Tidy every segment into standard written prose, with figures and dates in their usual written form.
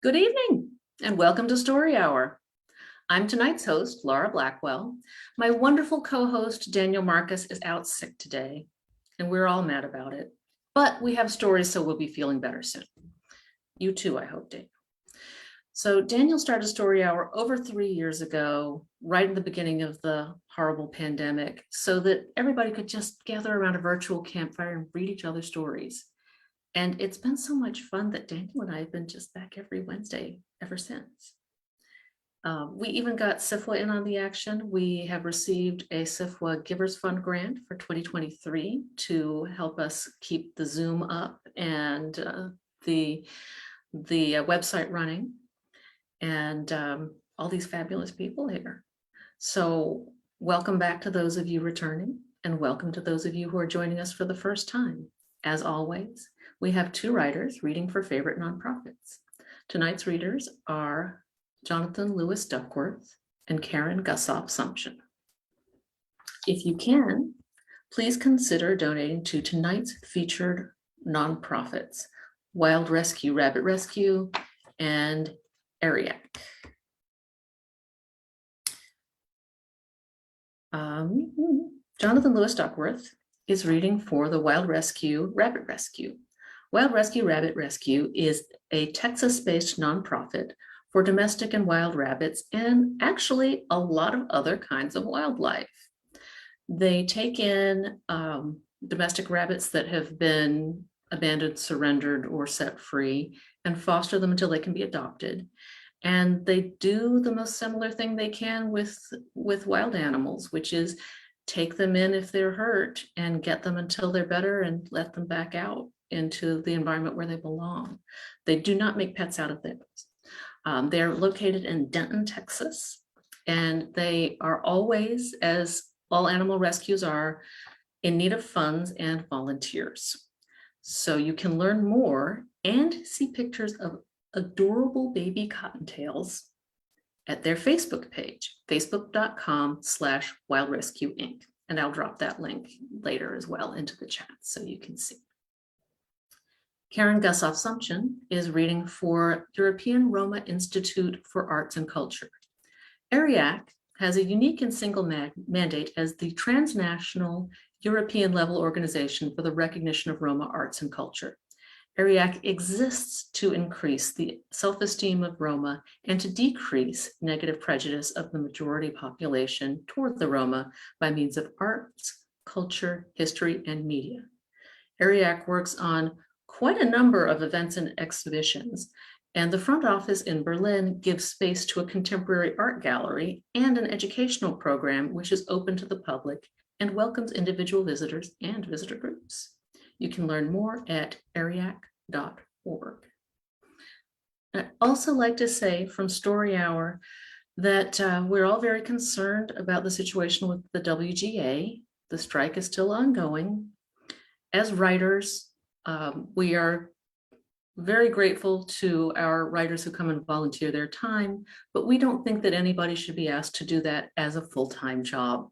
Good evening and welcome to Story Hour. I'm tonight's host, Laura Blackwell. My wonderful co-host, Daniel Marcus, is out sick today, and we're all mad about it. But we have stories, so we'll be feeling better soon. You too, I hope, Daniel. So Daniel started Story Hour over 3 years ago, right in the beginning of the horrible pandemic, so that everybody could just gather around a virtual campfire and read each other's stories. And it's been so much fun that Daniel and I have been just back every Wednesday ever since. We even got SIFWA in on the action. We have received a SIFWA Givers Fund grant for 2023 to help us keep the Zoom up and the website running, and all these fabulous people here. So welcome back to those of you returning, and welcome to those of you who are joining us for the first time. As always, we have two writers reading for favorite nonprofits. Tonight's readers are Jonathan Lewis Duckworth and Caren Gussoff Sumption. If you can, please consider donating to tonight's featured nonprofits, Wild Rescue, Rabbit Rescue, and Eerie. Jonathan Lewis Duckworth is reading for the Wild Rescue, Rabbit Rescue. Wild Rescue Rabbit Rescue is a Texas-based nonprofit for domestic and wild rabbits, and actually a lot of other kinds of wildlife. They take in domestic rabbits that have been abandoned, surrendered, or set free, and foster them until they can be adopted. And they do the most similar thing they can with wild animals, which is take them in if they're hurt and get them until they're better and let them back out into the environment where they belong. They do not make pets out of theirs. They're located in Denton, Texas, and they are always, as all animal rescues are, in need of funds and volunteers. So you can learn more and see pictures of adorable baby cottontails at their Facebook page, facebook.com/Wild Rescue Inc. And I'll drop that link later as well into the chat so you can see. Caren Gussoff Sumption is reading for European Roma Institute for Arts and Culture. ERIAC has a unique and single mandate as the transnational European level organization for the recognition of Roma arts and culture. ERIAC exists to increase the self-esteem of Roma and to decrease negative prejudice of the majority population toward the Roma by means of arts, culture, history, and media. ERIAC works on quite a number of events and exhibitions, and the front office in Berlin gives space to a contemporary art gallery and an educational program which is open to the public and welcomes individual visitors and visitor groups. You can learn more at eriac.org. I'd also like to say from Story Hour that we're all very concerned about the situation with the WGA. The strike is still ongoing. As writers, we are very grateful to our writers who come and volunteer their time, but we don't think that anybody should be asked to do that as a full-time job.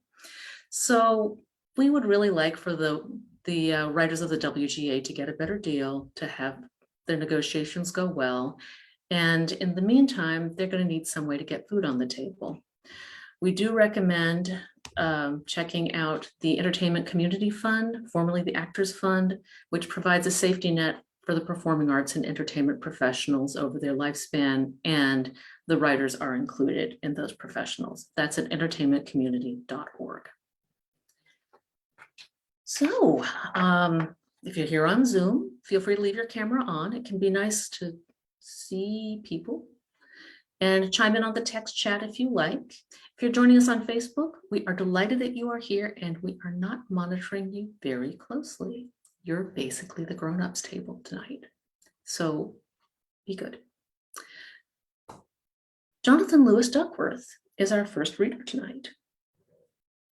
So we would really like for the writers of the WGA to get a better deal, to have their negotiations go well. And in the meantime, they're going to need some way to get food on the table. We do recommend checking out the Entertainment Community Fund, formerly the Actors Fund, which provides a safety net for the performing arts and entertainment professionals over their lifespan, and the writers are included in those professionals. That's at entertainmentcommunity.org. So if you're here on Zoom, feel free to leave your camera on. It can be nice to see people, and chime in on the text chat if you like. If you're joining us on Facebook, we are delighted that you are here, and we are not monitoring you very closely. You're basically the grown-ups table tonight, so be good. Jonathan Lewis Duckworth is our first reader tonight.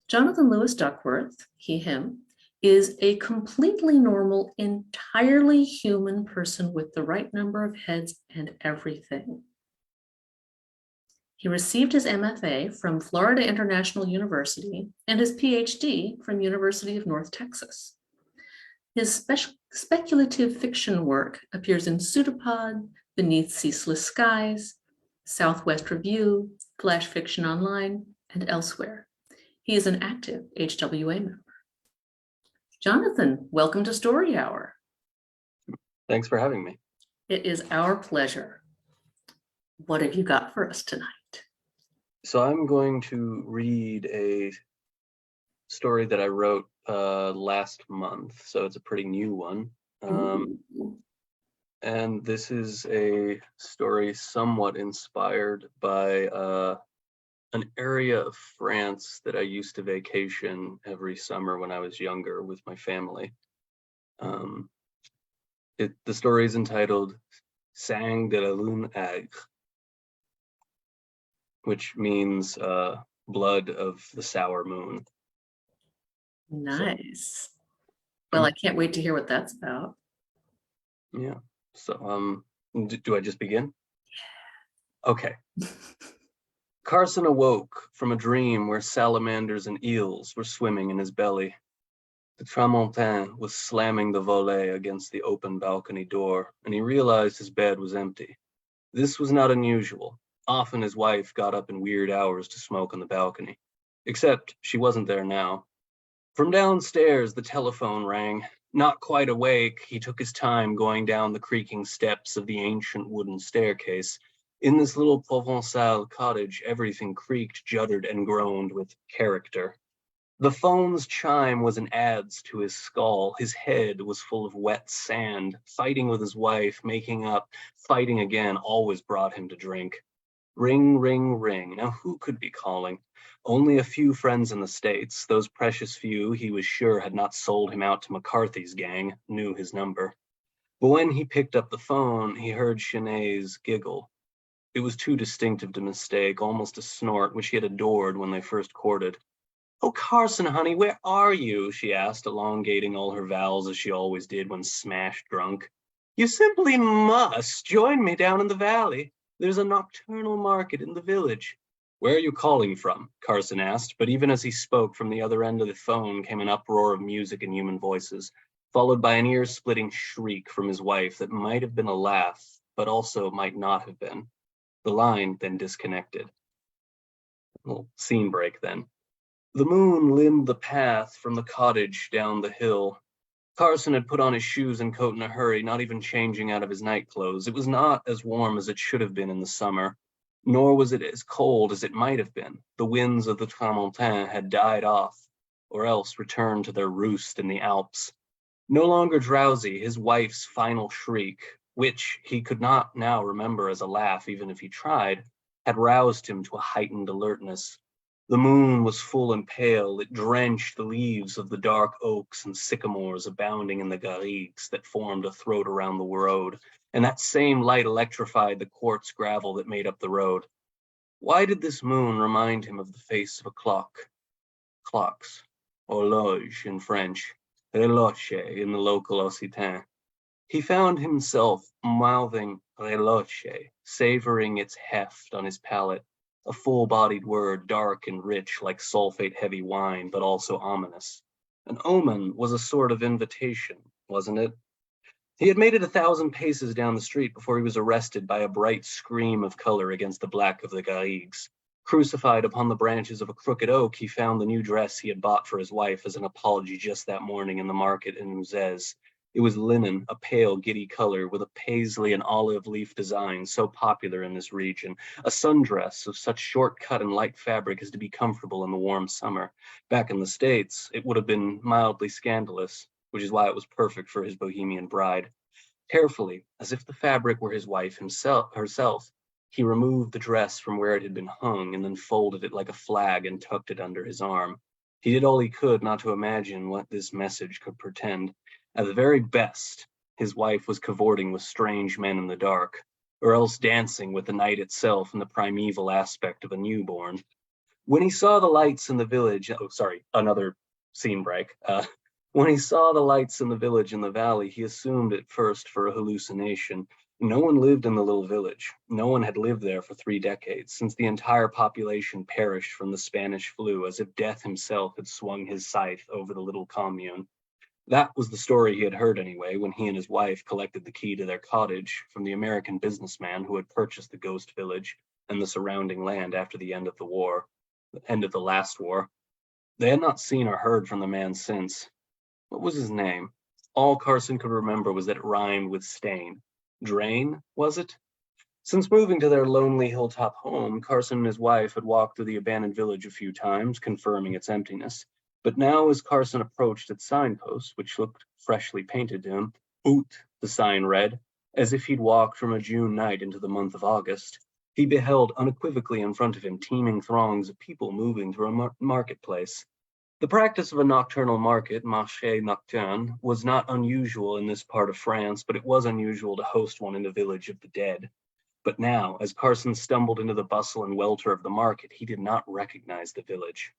Jonathan Lewis Duckworth, he, him, is a completely normal, entirely human person with the right number of heads and everything. He received his MFA from Florida International University and his PhD from University of North Texas. His speculative fiction work appears in Pseudopod, Beneath Ceaseless Skies, Southwest Review, Flash Fiction Online, and elsewhere. He is an active HWA member. Jonathan, welcome to Story Hour. Thanks for having me. It is our pleasure. What have you got for us tonight? So I'm going to read a story that I wrote last month. So it's a pretty new one. And this is a story somewhat inspired by an area of France that I used to vacation every summer when I was younger with my family. The story is entitled Sang de la Lune Aigre, which means blood of the sour moon. Nice. Well, I can't wait to hear what that's about. Yeah. So, do I just begin? Okay. Carson awoke from a dream where salamanders and eels were swimming in his belly. The tramontin was slamming the volet against the open balcony door, and he realized his bed was empty. This was not unusual. Often his wife got up in weird hours to smoke on the balcony. Except she wasn't there now. From downstairs, the telephone rang. Not quite awake, he took his time going down the creaking steps of the ancient wooden staircase. In this little Provençal cottage, everything creaked, juddered, and groaned with character. The phone's chime was an adze to his skull. His head was full of wet sand. Fighting with his wife, making up, fighting again, always brought him to drink. Ring, ring, ring. Now who could be calling? Only a few friends in the States. Those precious few he was sure had not sold him out to McCarthy's gang, knew his number. But when he picked up the phone, he heard Sinead's giggle. It was too distinctive to mistake, almost a snort, which he had adored when they first courted. "Oh, Carson, honey, where are you?" she asked, elongating all her vowels as she always did when smashed drunk. "You simply must join me down in the valley. There's a nocturnal market in the village." "Where are you calling from?" Carson asked, but even as he spoke, from the other end of the phone came an uproar of music and human voices, followed by an ear-splitting shriek from his wife that might have been a laugh, but also might not have been. The line then disconnected. A little scene break then. The moon limned the path from the cottage down the hill. Carson had put on his shoes and coat in a hurry, not even changing out of his night clothes. It was not as warm as it should have been in the summer, nor was it as cold as it might have been. The winds of the Tramontin had died off, or else returned to their roost in the Alps. No longer drowsy, his wife's final shriek, which he could not now remember as a laugh even if he tried, had roused him to a heightened alertness. The moon was full and pale. It drenched the leaves of the dark oaks and sycamores abounding in the garrigues that formed a throat around the road, and that same light electrified the quartz gravel that made up the road. Why did this moon remind him of the face of a clock? Clocks, horloge in French, reloche in the local Occitan. He found himself mouthing reloche, savoring its heft on his palate. A full-bodied word, dark and rich like sulfate-heavy wine, but also ominous. An omen was a sort of invitation, wasn't it? He had made it 1,000 paces down the street before he was arrested by a bright scream of color against the black of the garrigues. Crucified upon the branches of a crooked oak, he found the new dress he had bought for his wife as an apology just that morning in the market in Uzès. It was linen, a pale, giddy color, with a paisley and olive leaf design so popular in this region, a sundress of such short cut and light fabric as to be comfortable in the warm summer. Back in the States, it would have been mildly scandalous, which is why it was perfect for his bohemian bride. Carefully, as if the fabric were his wife herself, he removed the dress from where it had been hung and then folded it like a flag and tucked it under his arm. He did all he could not to imagine what this message could portend. At the very best, his wife was cavorting with strange men in the dark, or else dancing with the night itself in the primeval aspect of a newborn. When he saw the lights in the village, another scene break. When he saw the lights in the village in the valley, he assumed at first for a hallucination. No one lived in the little village. No one had lived there for 3 decades, since the entire population perished from the Spanish flu, as if death himself had swung his scythe over the little commune. That was the story he had heard anyway, when he and his wife collected the key to their cottage from the American businessman who had purchased the ghost village and the surrounding land after the end of the last war. They had not seen or heard from the man since. What was his name? All Carson could remember was that it rhymed with stain. Drain, was it? Since moving to their lonely hilltop home, Carson and his wife had walked through the abandoned village a few times, confirming its emptiness. But now, as Carson approached its signpost, which looked freshly painted to him, Oot, the sign read, as if he'd walked from a June night into the month of August, he beheld unequivocally in front of him teeming throngs of people moving through a marketplace. The practice of a nocturnal market, marché nocturne, was not unusual in this part of France, but it was unusual to host one in the village of the dead. But now, as Carson stumbled into the bustle and welter of the market, he did not recognize the village.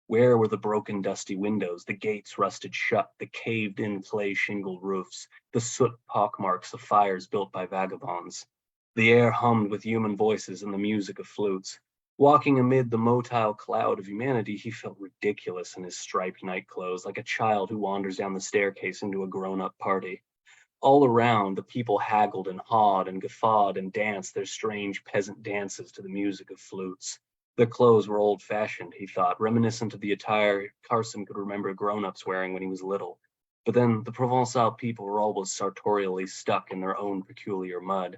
Where were the broken, dusty windows, the gates rusted shut, the caved-in clay-shingled roofs, the soot pockmarks of fires built by vagabonds? The air hummed with human voices and the music of flutes. Walking amid the motile cloud of humanity, he felt ridiculous in his striped nightclothes, like a child who wanders down the staircase into a grown-up party. All around, the people haggled and hawed and guffawed and danced their strange peasant dances to the music of flutes. Their clothes were old-fashioned, he thought, reminiscent of the attire Carson could remember grown-ups wearing when he was little. But then the Provençal people were always sartorially stuck in their own peculiar mud.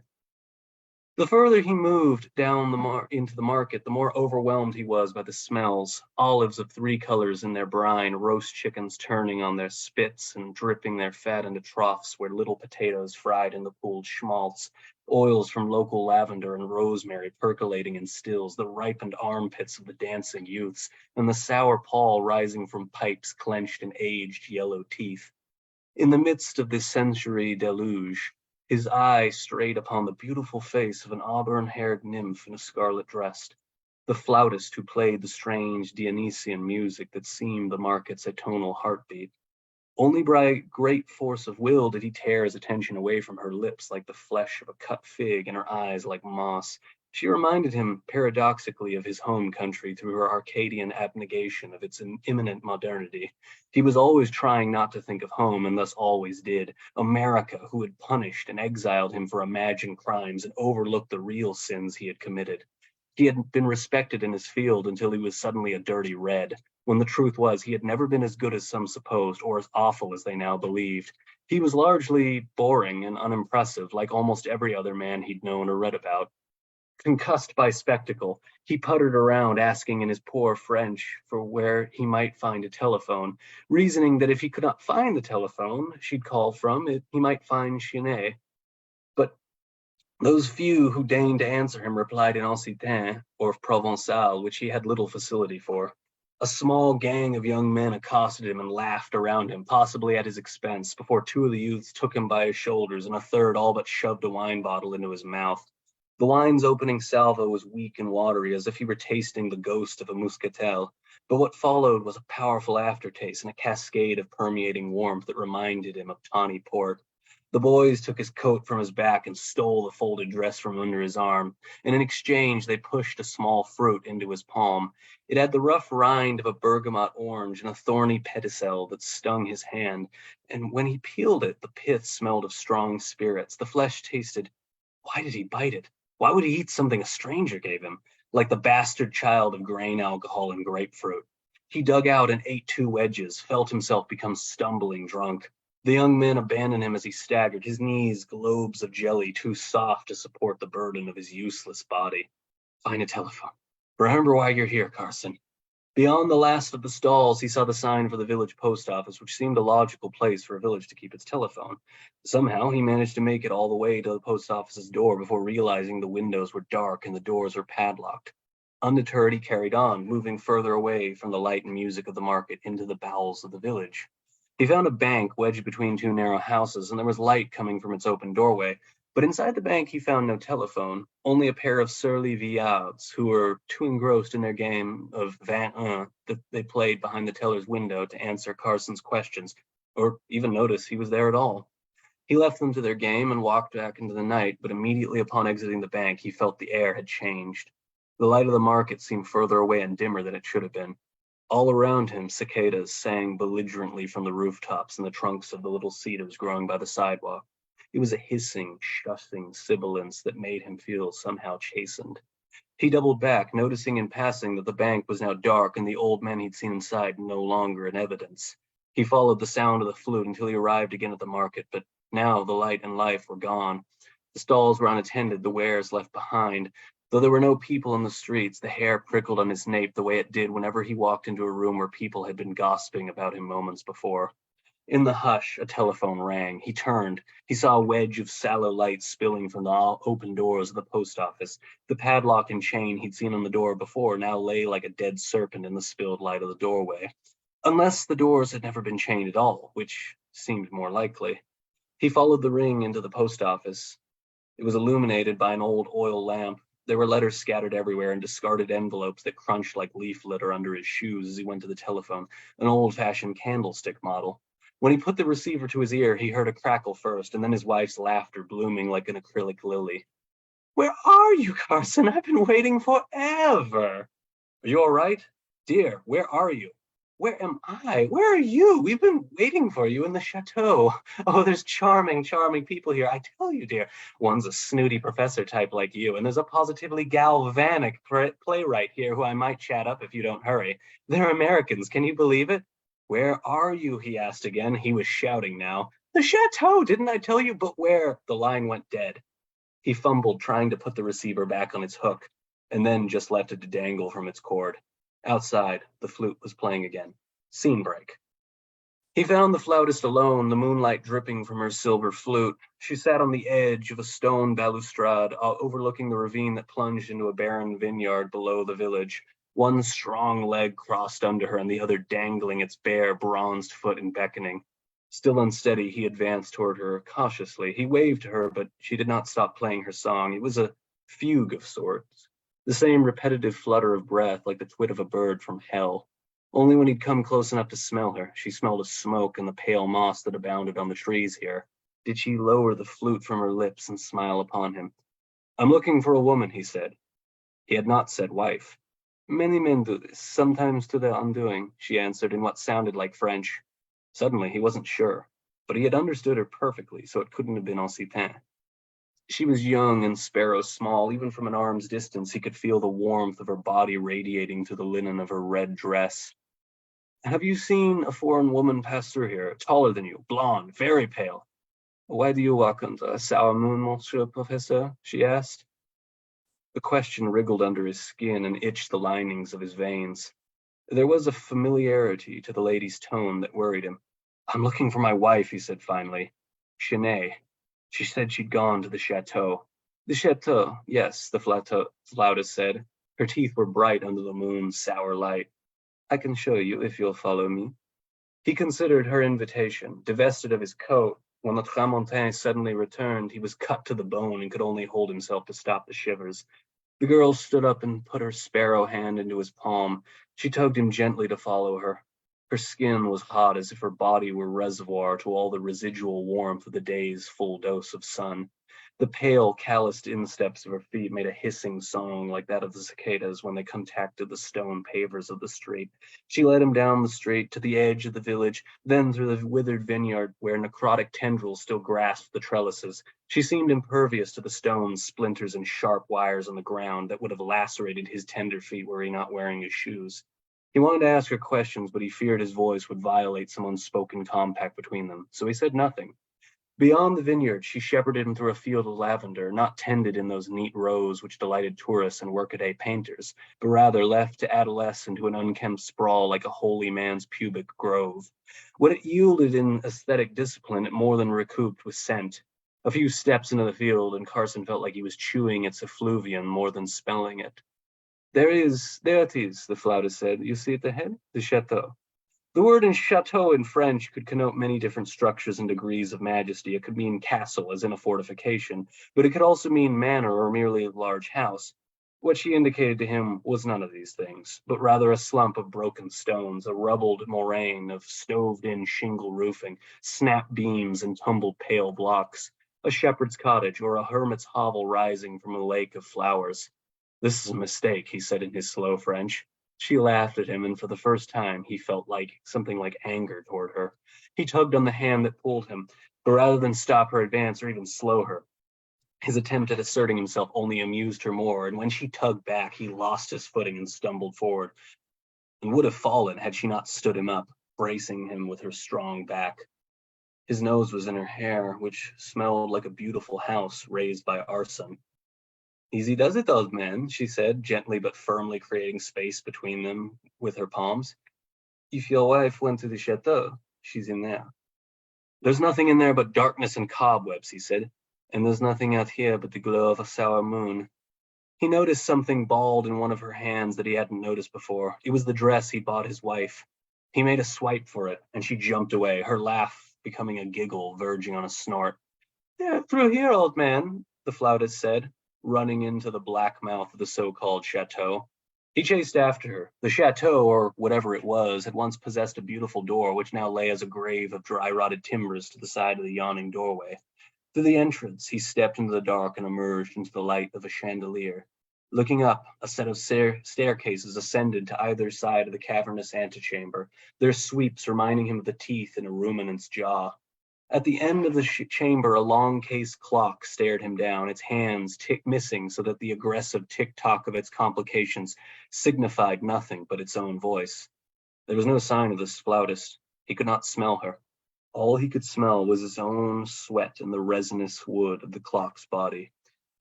The further he moved down into the market, the more overwhelmed he was by the smells. Olives of 3 colors in their brine, roast chickens turning on their spits and dripping their fat into troughs where little potatoes fried in the pooled schmaltz, oils from local lavender and rosemary percolating in stills, the ripened armpits of the dancing youths, and the sour pall rising from pipes clenched in aged yellow teeth. In the midst of this sensory deluge, his eye strayed upon the beautiful face of an auburn-haired nymph in a scarlet dress, the flautist who played the strange Dionysian music that seemed the market's atonal heartbeat. Only by great force of will did he tear his attention away from her lips like the flesh of a cut fig and her eyes like moss. She reminded him paradoxically of his home country through her Arcadian abnegation of its imminent modernity. He was always trying not to think of home, and thus always did. America, who had punished and exiled him for imagined crimes and overlooked the real sins he had committed. He had been respected in his field until he was suddenly a dirty red, when the truth was he had never been as good as some supposed, or as awful as they now believed. He was largely boring and unimpressive, like almost every other man he'd known or read about. Concussed by spectacle, he puttered around asking in his poor French for where he might find a telephone, reasoning that if he could not find the telephone she'd call from, he might find Chienet. But those few who deigned to answer him replied in Occitan or Provençal, which he had little facility for. A small gang of young men accosted him and laughed around him, possibly at his expense, before 2 of the youths took him by his shoulders and a third all but shoved a wine bottle into his mouth. The wine's opening salvo was weak and watery, as if he were tasting the ghost of a muscatel, but what followed was a powerful aftertaste and a cascade of permeating warmth that reminded him of tawny port. The boys took his coat from his back and stole the folded dress from under his arm, and in exchange they pushed a small fruit into his palm. It had the rough rind of a bergamot orange and a thorny pedicel that stung his hand, and when he peeled it, the pith smelled of strong spirits. The flesh tasted... Why did he bite it? Why would he eat something a stranger gave him, like the bastard child of grain alcohol and grapefruit? He dug out and ate 2 wedges, felt himself become stumbling drunk. The young men abandoned him as he staggered, his knees globes of jelly too soft to support the burden of his useless body. Find a telephone. Remember why you're here, Carson. Beyond the last of the stalls, he saw the sign for the village post office, which seemed a logical place for a village to keep its telephone. Somehow, he managed to make it all the way to the post office's door before realizing the windows were dark and the doors were padlocked. Undeterred, he carried on, moving further away from the light and music of the market into the bowels of the village. He found a bank wedged between 2 narrow houses, and there was light coming from its open doorway. But inside the bank, he found no telephone, only a pair of surly vieillards who were too engrossed in their game of 21 that they played behind the teller's window to answer Carson's questions, or even notice he was there at all. He left them to their game and walked back into the night, but immediately upon exiting the bank, he felt the air had changed. The light of the market seemed further away and dimmer than it should have been. All around him, cicadas sang belligerently from the rooftops and the trunks of the little cedars growing by the sidewalk. It was a hissing, shushing sibilance that made him feel somehow chastened. He doubled back, noticing in passing that the bank was now dark and the old men he'd seen inside no longer in evidence. He followed the sound of the flute until he arrived again at the market, but now the light and life were gone. The stalls were unattended, the wares left behind. Though there were no people in the streets, the hair prickled on his nape the way it did whenever he walked into a room where people had been gossiping about him moments before. In the hush, a telephone rang. He turned. He saw a wedge of sallow light spilling from the open doors of the post office. The padlock and chain he'd seen on the door before now lay like a dead serpent in the spilled light of the doorway. Unless the doors had never been chained at all, which seemed more likely. He followed the ring into the post office. It was illuminated by an old oil lamp. There were letters scattered everywhere and discarded envelopes that crunched like leaf litter under his shoes as he went to the telephone, an old-fashioned candlestick model. When he put the receiver to his ear, he heard a crackle first, and then his wife's laughter blooming like an acrylic lily. "Where are you, Carson? I've been waiting forever." "Are you all right? Dear, where are you?" "Where am I? Where are you? We've been waiting for you in the chateau. Oh, there's charming, charming people here. I tell you, dear, one's a snooty professor type like you, and there's a positively galvanic playwright here who I might chat up if you don't hurry. They're Americans, can you believe it?" "Where are you?" he asked again. He was shouting now. "The chateau, didn't I tell you? But where?" The line went dead. He fumbled, trying to put the receiver back on its hook, and then just left it to dangle from its cord. Outside, the flute was playing again. Scene break. He found the flautist alone, the moonlight dripping from her silver flute. She sat on the edge of a stone balustrade, overlooking the ravine that plunged into a barren vineyard below the village. One strong leg crossed under her and the other dangling its bare, bronzed foot and beckoning. Still unsteady, he advanced toward her cautiously. He waved to her, but she did not stop playing her song. It was a fugue of sorts. The same repetitive flutter of breath like the twit of a bird from hell. Only when he'd come close enough to smell her, she smelled of smoke and the pale moss that abounded on the trees here, did she lower the flute from her lips and smile upon him. "I'm looking for a woman," he said. He had not said wife. "Many men do this, sometimes to their undoing," she answered in what sounded like French. Suddenly, he wasn't sure, but he had understood her perfectly, so it couldn't have been Occitan. She was young and sparrow small. Even from an arm's distance, he could feel the warmth of her body radiating through the linen of her red dress. "Have you seen a foreign woman pass through here, taller than you, blonde, very pale?" "Why do you walk under a sour moon, Monsieur Professor?" she asked. The question wriggled under his skin and itched the linings of his veins. There was a familiarity to the lady's tone that worried him. "I'm looking for my wife," he said finally. "Chenet. She said she'd gone to the chateau." "The chateau, yes," the flautist said. Her teeth were bright under the moon's sour light. "I can show you if you'll follow me." He considered her invitation. Divested of his coat, when the tramontaine suddenly returned, he was cut to the bone and could only hold himself to stop the shivers. The girl stood up and put her sparrow hand into his palm. She tugged him gently to follow her. Her skin was hot as if her body were reservoir to all the residual warmth of the day's full dose of sun. The pale, calloused insteps of her feet made a hissing song like that of the cicadas when they contacted the stone pavers of the street. She led him down the street to the edge of the village, then through the withered vineyard where necrotic tendrils still grasped the trellises. She seemed impervious to the stones, splinters, and sharp wires on the ground that would have lacerated his tender feet were he not wearing his shoes. He wanted to ask her questions, but he feared his voice would violate some unspoken compact between them, so he said nothing. Beyond the vineyard, she shepherded him through a field of lavender, not tended in those neat rows which delighted tourists and workaday painters, but rather left to adolesce into an unkempt sprawl like a holy man's pubic grove. What it yielded in aesthetic discipline, it more than recouped with scent. A few steps into the field, and Carson felt like he was chewing its effluvium more than smelling it. There it is, the flautist said. You see it ahead? The chateau. The word in chateau in French could connote many different structures and degrees of majesty. It could mean castle, as in a fortification, but it could also mean manor or merely a large house. What she indicated to him was none of these things, but rather a slump of broken stones, a rubbled moraine of stoved-in shingle roofing, snap beams and tumbled pale blocks, a shepherd's cottage or a hermit's hovel rising from a lake of flowers. This is a mistake, he said in his slow French. She laughed at him, and for the first time, he felt like something like anger toward her. He tugged on the hand that pulled him, but rather than stop her advance or even slow her, his attempt at asserting himself only amused her more, and when she tugged back, he lost his footing and stumbled forward, and would have fallen had she not stood him up, bracing him with her strong back. His nose was in her hair, which smelled like a beautiful house raised by arson. Easy does it, old man, she said, gently but firmly creating space between them with her palms. If your wife went to the chateau, she's in there. There's nothing in there but darkness and cobwebs, he said, and there's nothing out here but the glow of a sour moon. He noticed something bald in one of her hands that he hadn't noticed before. It was the dress he bought his wife. He made a swipe for it, and she jumped away, her laugh becoming a giggle verging on a snort. Yeah, through here, old man, the flautist said, running into the black mouth of the so-called chateau. He chased after her. The chateau, or whatever it was, had once possessed a beautiful door, which now lay as a grave of dry-rotted timbers to the side of the yawning doorway. Through the entrance, he stepped into the dark and emerged into the light of a chandelier. Looking up, a set of staircases ascended to either side of the cavernous antechamber, their sweeps reminding him of the teeth in a ruminant's jaw. At the end of the chamber, a long case clock stared him down, its hands missing so that the aggressive tick-tock of its complications signified nothing but its own voice. There was no sign of this flautist. He could not smell her. All he could smell was his own sweat and the resinous wood of the clock's body.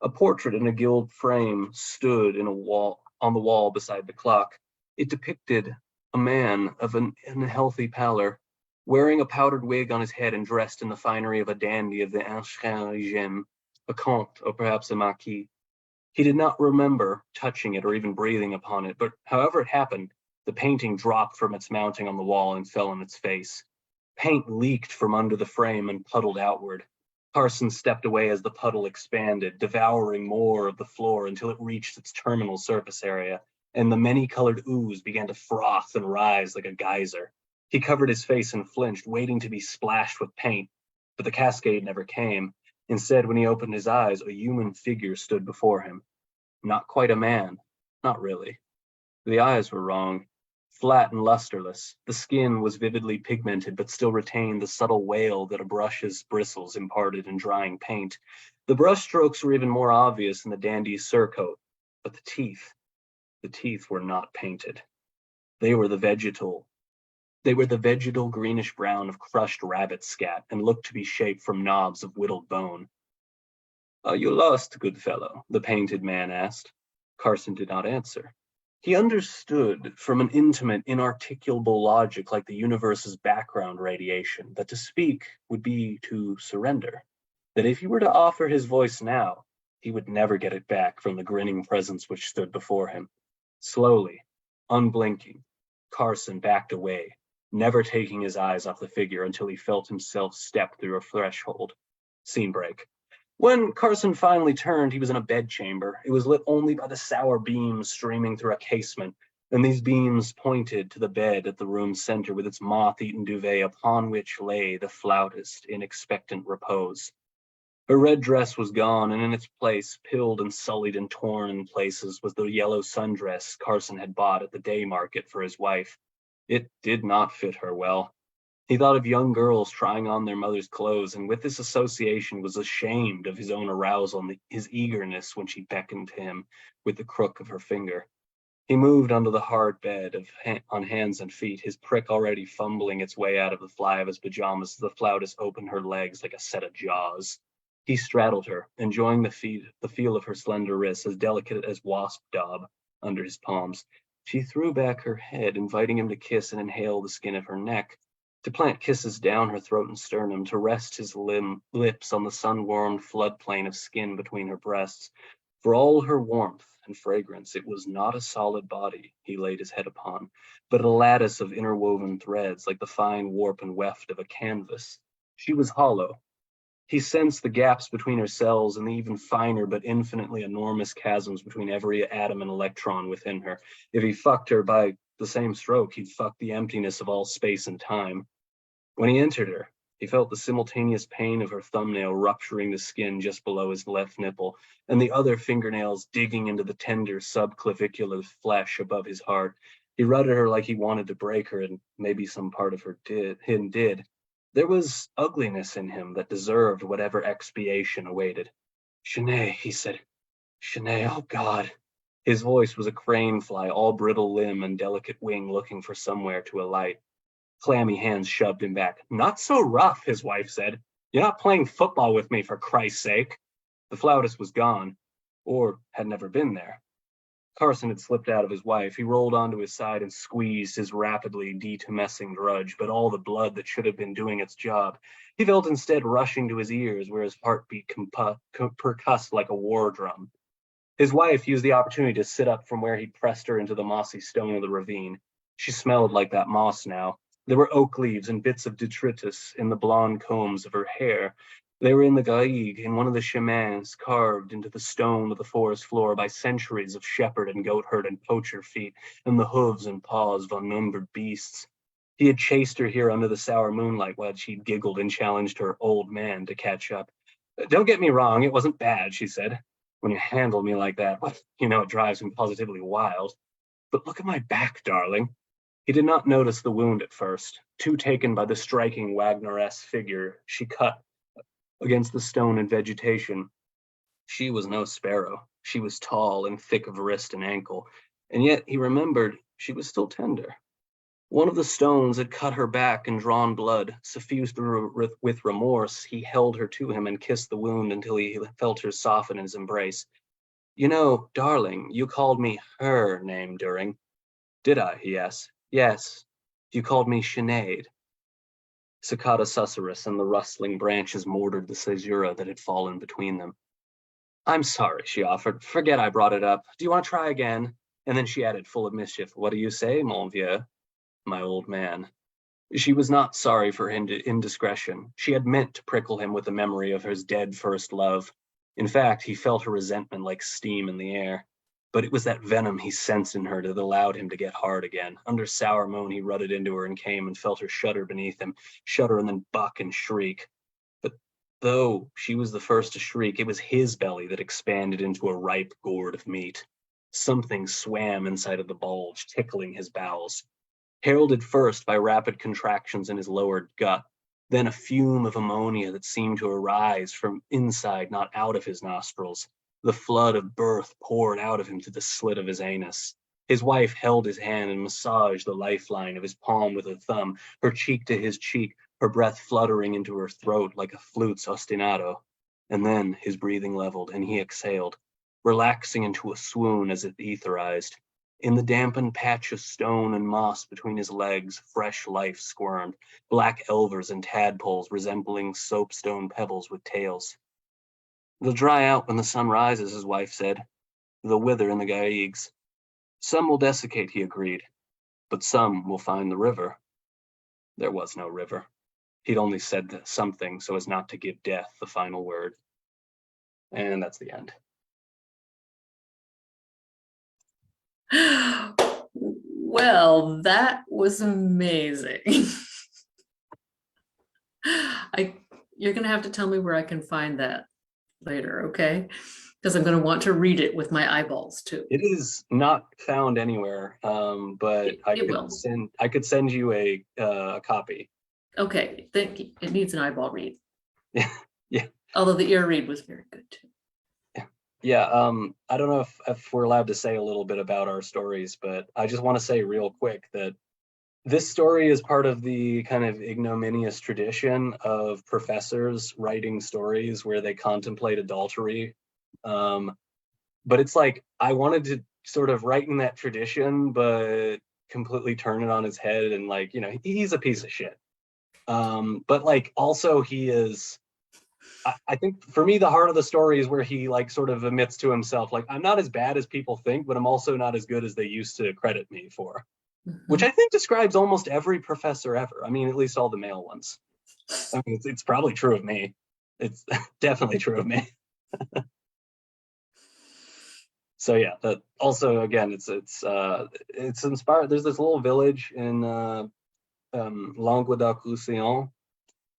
A portrait in a gilt frame stood on the wall beside the clock. It depicted a man of an unhealthy pallor, wearing a powdered wig on his head and dressed in the finery of a dandy of the ancien régime, a comte or perhaps a marquis. He did not remember touching it or even breathing upon it, but however it happened, the painting dropped from its mounting on the wall and fell on its face. Paint leaked from under the frame and puddled outward. Carson stepped away as the puddle expanded, devouring more of the floor until it reached its terminal surface area, and the many-colored ooze began to froth and rise like a geyser. He covered his face and flinched, waiting to be splashed with paint, but the cascade never came. Instead, when he opened his eyes, a human figure stood before him. Not quite a man, not really. The eyes were wrong. Flat and lusterless, the skin was vividly pigmented but still retained the subtle wail that a brush's bristles imparted in drying paint. The brush strokes were even more obvious in the dandy's surcoat, but the teeth were not painted. They were the vegetal greenish brown of crushed rabbit scat and looked to be shaped from knobs of whittled bone. Are you lost, good fellow? The painted man asked. Carson did not answer. He understood from an intimate, inarticulable logic like the universe's background radiation that to speak would be to surrender, that if he were to offer his voice now, he would never get it back from the grinning presence which stood before him. Slowly, unblinking, Carson backed away, never taking his eyes off the figure until he felt himself step through a threshold. Scene break. When Carson finally turned, he was in a bedchamber. It was lit only by the sour beams streaming through a casement, and these beams pointed to the bed at the room's center with its moth-eaten duvet upon which lay the flautist in expectant repose. Her red dress was gone, and in its place, pilled and sullied and torn in places, was the yellow sundress Carson had bought at the day market for his wife. It did not fit her well. He thought of young girls trying on their mother's clothes, and with this association was ashamed of his own arousal and his eagerness when she beckoned to him with the crook of her finger. He moved onto the hard bed on hands and feet, his prick already fumbling its way out of the fly of his pajamas as the flautist opened her legs like a set of jaws. He straddled her, enjoying the feel of her slender wrists, as delicate as wasp daub, under his palms. She threw back her head, inviting him to kiss and inhale the skin of her neck, to plant kisses down her throat and sternum, to rest his lips on the sun-warmed floodplain of skin between her breasts. For all her warmth and fragrance, it was not a solid body he laid his head upon, but a lattice of interwoven threads like the fine warp and weft of a canvas. She was hollow. He sensed the gaps between her cells and the even finer but infinitely enormous chasms between every atom and electron within her. If he fucked her by the same stroke, he'd fuck the emptiness of all space and time. When he entered her, he felt the simultaneous pain of her thumbnail rupturing the skin just below his left nipple, and the other fingernails digging into the tender subclavicular flesh above his heart. He rutted her like he wanted to break her, and maybe some part of him did. There was ugliness in him that deserved whatever expiation awaited. Shanae, he said. Shanae, oh God. His voice was a crane fly, all brittle limb and delicate wing looking for somewhere to alight. Clammy hands shoved him back. Not so rough, his wife said. You're not playing football with me, for Christ's sake. The flautist was gone, or had never been there. Carson had slipped out of his wife. He rolled onto his side and squeezed his rapidly detumescing drudge, but all the blood that should have been doing its job, he felt instead rushing to his ears, where his heartbeat percussed like a war drum. His wife used the opportunity to sit up from where he'd pressed her into the mossy stone of the ravine. She smelled like that moss now. There were oak leaves and bits of detritus in the blonde combs of her hair. They were in the garrigue, in one of the chemins carved into the stone of the forest floor by centuries of shepherd and goatherd and poacher feet, and the hooves and paws of unnumbered beasts. He had chased her here under the sour moonlight while she'd giggled and challenged her old man to catch up. Don't get me wrong, it wasn't bad, she said. When you handle me like that, well, it drives me positively wild. But look at my back, darling. He did not notice the wound at first, too taken by the striking Wagner-esque figure she cut against the stone and vegetation. She was no sparrow. She was tall and thick of wrist and ankle, and yet he remembered she was still tender. One of the stones had cut her back and drawn blood. Suffused with remorse, he held her to him and kissed the wound until he felt her soften in his embrace. Darling, you called me her name during. Did I? He asked. Yes. You called me Sinead. Cicada susurrus and the rustling branches mortared the caesura that had fallen between them. I'm sorry, she offered. Forget I brought it up. Do you want to try again? And then she added, full of mischief, what do you say, mon vieux? My old man. She was not sorry for indiscretion. She had meant to prickle him with the memory of his dead first love. In fact, he felt her resentment like steam in the air. But it was that venom he sensed in her that allowed him to get hard again. Under sour moan, he rutted into her and came and felt her shudder beneath him, shudder and then buck and shriek. But though she was the first to shriek, it was his belly that expanded into a ripe gourd of meat. Something swam inside of the bulge, tickling his bowels. Heralded first by rapid contractions in his lower gut, then a fume of ammonia that seemed to arise from inside, not out of his nostrils. The flood of birth poured out of him through the slit of his anus. His wife held his hand and massaged the lifeline of his palm with her thumb, her cheek to his cheek, her breath fluttering into her throat like a flute's ostinato. And then his breathing leveled, and he exhaled, relaxing into a swoon as it etherized. In the dampened patch of stone and moss between his legs, fresh life squirmed, black elvers and tadpoles resembling soapstone pebbles with tails. They'll dry out when the sun rises, his wife said. They'll wither in the garrigues. Some will desiccate, he agreed, but some will find the river. There was no river. He'd only said something so as not to give death the final word. And that's the end. Well, that was amazing. You're going to have to tell me where I can find that later, okay? Because I'm going to want to read it with my eyeballs too. It is not found anywhere, but I could send you a copy. Okay, thank you. It needs an eyeball read. Yeah. Although the ear read was very good too. Yeah, I don't know if we're allowed to say a little bit about our stories, but I just want to say real quick that this story is part of the kind of ignominious tradition of professors writing stories where they contemplate adultery. But it's like, I wanted to sort of write in that tradition, but completely turn it on his head and he's a piece of shit. But also he is, I think for me, the heart of the story is where he sort of admits to himself, I'm not as bad as people think, but I'm also not as good as they used to credit me for, which I think describes almost every professor ever. I mean, at least all the male ones. I mean, it's probably true of me. It's definitely true of me. So yeah, that also, again, it's inspired. There's this little village in Languedoc-Roussillon,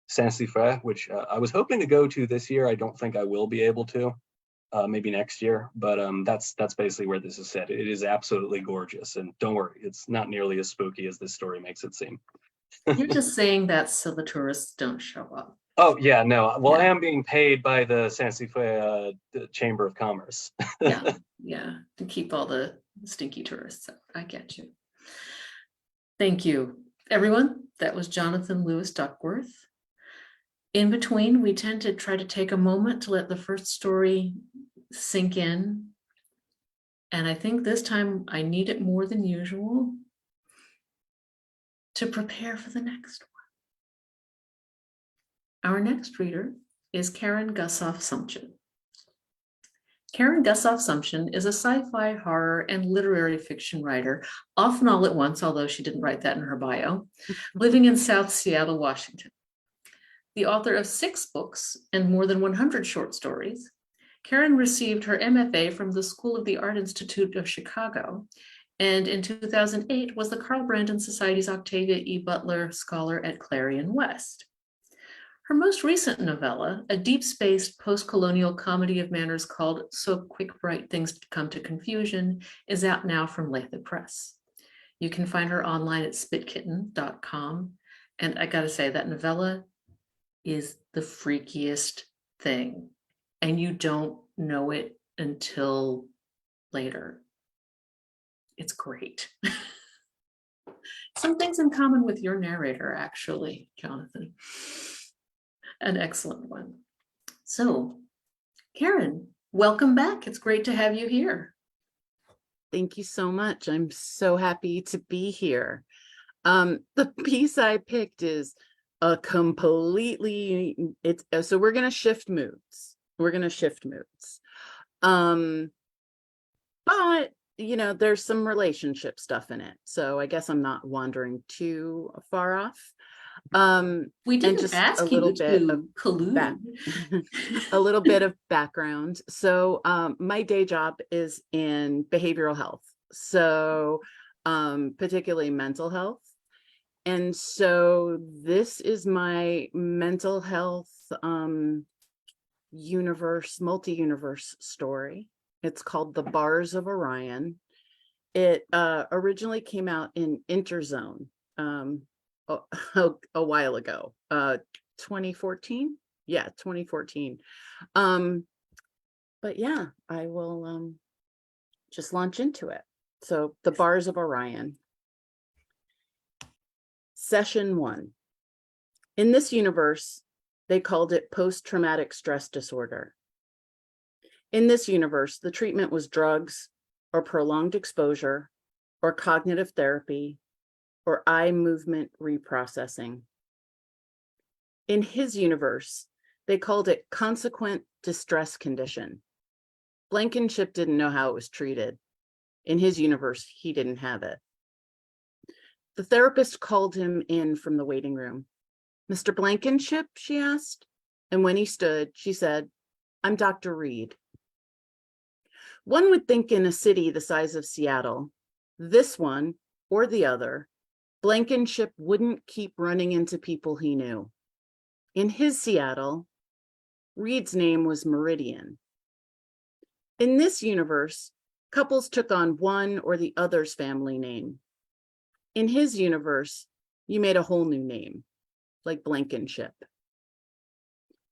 Saint-Cypre, which I was hoping to go to this year. I don't think I will be able to. maybe next year. But that's basically where this is set. It is absolutely gorgeous, and don't worry, it's not nearly as spooky as this story makes it seem. You're just saying that so the tourists don't show up. Oh yeah, no. Well, I Yeah. am being paid by the Saint-Cyprien Chamber of Commerce. Yeah, yeah, to keep all the stinky tourists out. I get you. Thank you, everyone. That was Jonathan Lewis Duckworth. In between, we tend to try to take a moment to let the first story sink in. And I think this time I need it more than usual to prepare for the next one. Our next reader is Caren Gussoff Sumption. Caren Gussoff Sumption is a sci-fi, horror, and literary fiction writer, often all at once, although she didn't write that in her bio, living in South Seattle, Washington. The author of 6 books and more than 100 short stories, Caren received her MFA from the School of the Art Institute of Chicago, and in 2008 was the Carl Brandon Society's Octavia E. Butler Scholar at Clarion West. Her most recent novella, a deep-spaced post-colonial comedy of manners called So Quick Bright Things Come to Confusion, is out now from Lathe Press. You can find her online at spitkitten.com, and I gotta say, that novella is the freakiest thing, and you don't know it until later. It's great. Some things in common with your narrator, actually, Jonathan. An excellent one. So, Caren, welcome back. It's great to have you here. Thank you so much. I'm so happy to be here. The piece I picked is a completely, so we're going to shift moods. But you know, there's some relationship stuff in it. So I guess I'm not wandering too far off. We didn't just ask a little you bit to of collude. a little bit of background. So my day job is in behavioral health. So particularly mental health. And so this is my mental health multi-universe story. It's called The Bars of Orion. It originally came out in Interzone a while ago, 2014. Yeah, 2014. But yeah, I will just launch into it. So The Bars of Orion. Session 1. In this universe, they called it post-traumatic stress disorder. In this universe, the treatment was drugs or prolonged exposure or cognitive therapy or eye movement reprocessing. In his universe, they called it consequent distress condition. Blankenship didn't know how it was treated. In his universe, he didn't have it. The therapist called him in from the waiting room. "Mr. Blankenship?" she asked. And when he stood, she said, "I'm Dr. Reed." One would think in a city the size of Seattle, this one or the other, Blankenship wouldn't keep running into people he knew. In his Seattle, Reed's name was Meridian. In this universe, couples took on one or the other's family name. In his universe, you made a whole new name, like Blankenship.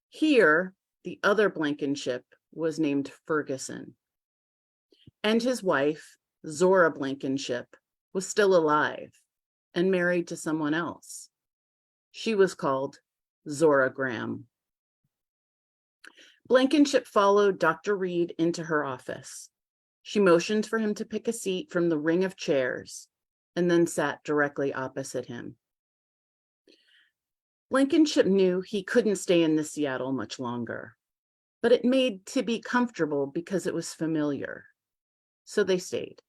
Here, the other Blankenship was named Ferguson. And his wife, Zora Blankenship, was still alive and married to someone else. She was called Zora Graham. Blankenship followed Dr. Reed into her office. She motioned for him to pick a seat from the ring of chairs and then sat directly opposite him. Blankenship knew he couldn't stay in this Seattle much longer, but it made Tibby comfortable because it was familiar. So they stayed.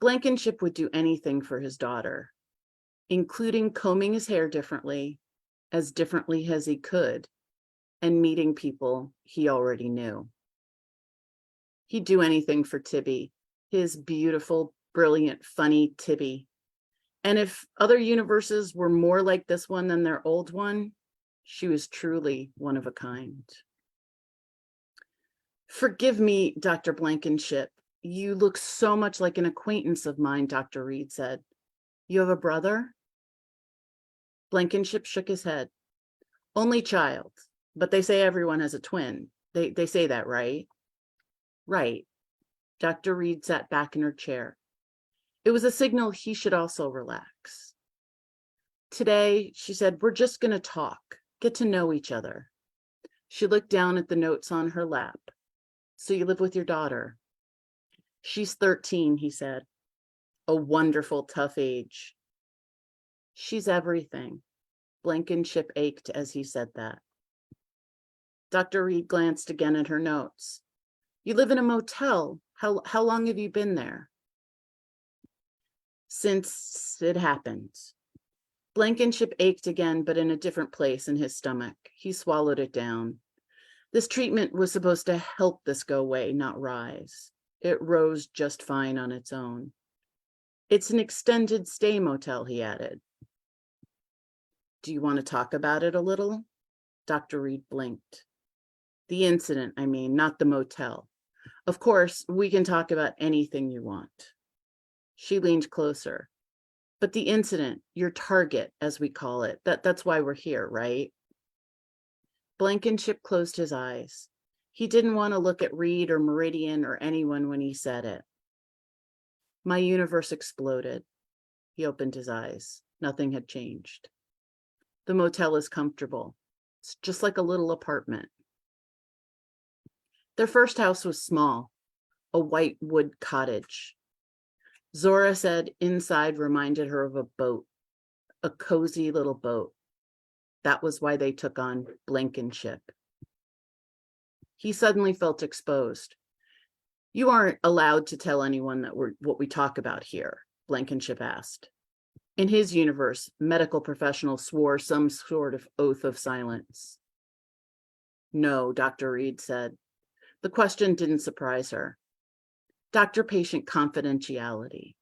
Blankenship would do anything for his daughter, including combing his hair differently as he could, and meeting people he already knew. He'd do anything for Tibby, his beautiful, brilliant, funny Tibby. And if other universes were more like this one than their old one, she was truly one of a kind. Forgive me, Dr. Blankenship. You look so much like an acquaintance of mine, Dr. Reed said. You have a brother? Blankenship shook his head. Only child, but they say everyone has a twin. They say that, right? Right. Dr. Reed sat back in her chair. It was a signal he should also relax. Today, she said, we're just going to talk, get to know each other. She looked down at the notes on her lap. So you live with your daughter? She's 13, he said. A wonderful, tough age. She's everything. Blankenship ached as he said that. Dr. Reed glanced again at her notes. You live in a motel. How long have you been there? Since it happened. Blankenship ached again, but in a different place in his stomach. He swallowed it down. This treatment was supposed to help this go away, not rise. It rose just fine on its own. It's an extended stay motel, he added. Do you want to talk about it a little? Dr. Reed blinked. The incident, I mean, not the motel. Of course, we can talk about anything you want. She leaned closer. But the incident, your target, as we call it, that's why we're here, right? Blankenship closed his eyes. He didn't want to look at Reed or Meridian or anyone when he said it. My universe exploded. He opened his eyes. Nothing had changed. The motel is comfortable. It's just like a little apartment. Their first house was small, a white wood cottage. Zora said inside reminded her of a boat, a cozy little boat. That was why they took on Blankenship. He suddenly felt exposed. You aren't allowed to tell anyone that what we talk about here, Blankenship asked. In his universe, medical professionals swore some sort of oath of silence. No, Dr. Reed said. The question didn't surprise her. Doctor-patient confidentiality.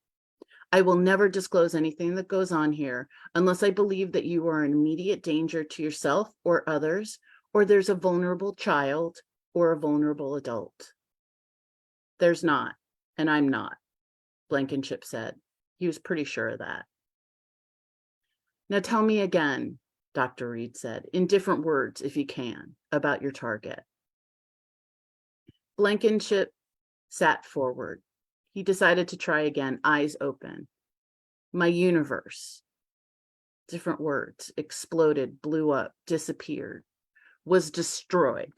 I will never disclose anything that goes on here unless I believe that you are in immediate danger to yourself or others, or there's a vulnerable child or a vulnerable adult. There's not, and I'm not, Blankenship said. He was pretty sure of that. Now tell me again, Dr. Reed said, in different words, if you can, about your target. Blankenship sat forward. He decided to try again, eyes open. My universe, different words, exploded, blew up, disappeared, was destroyed.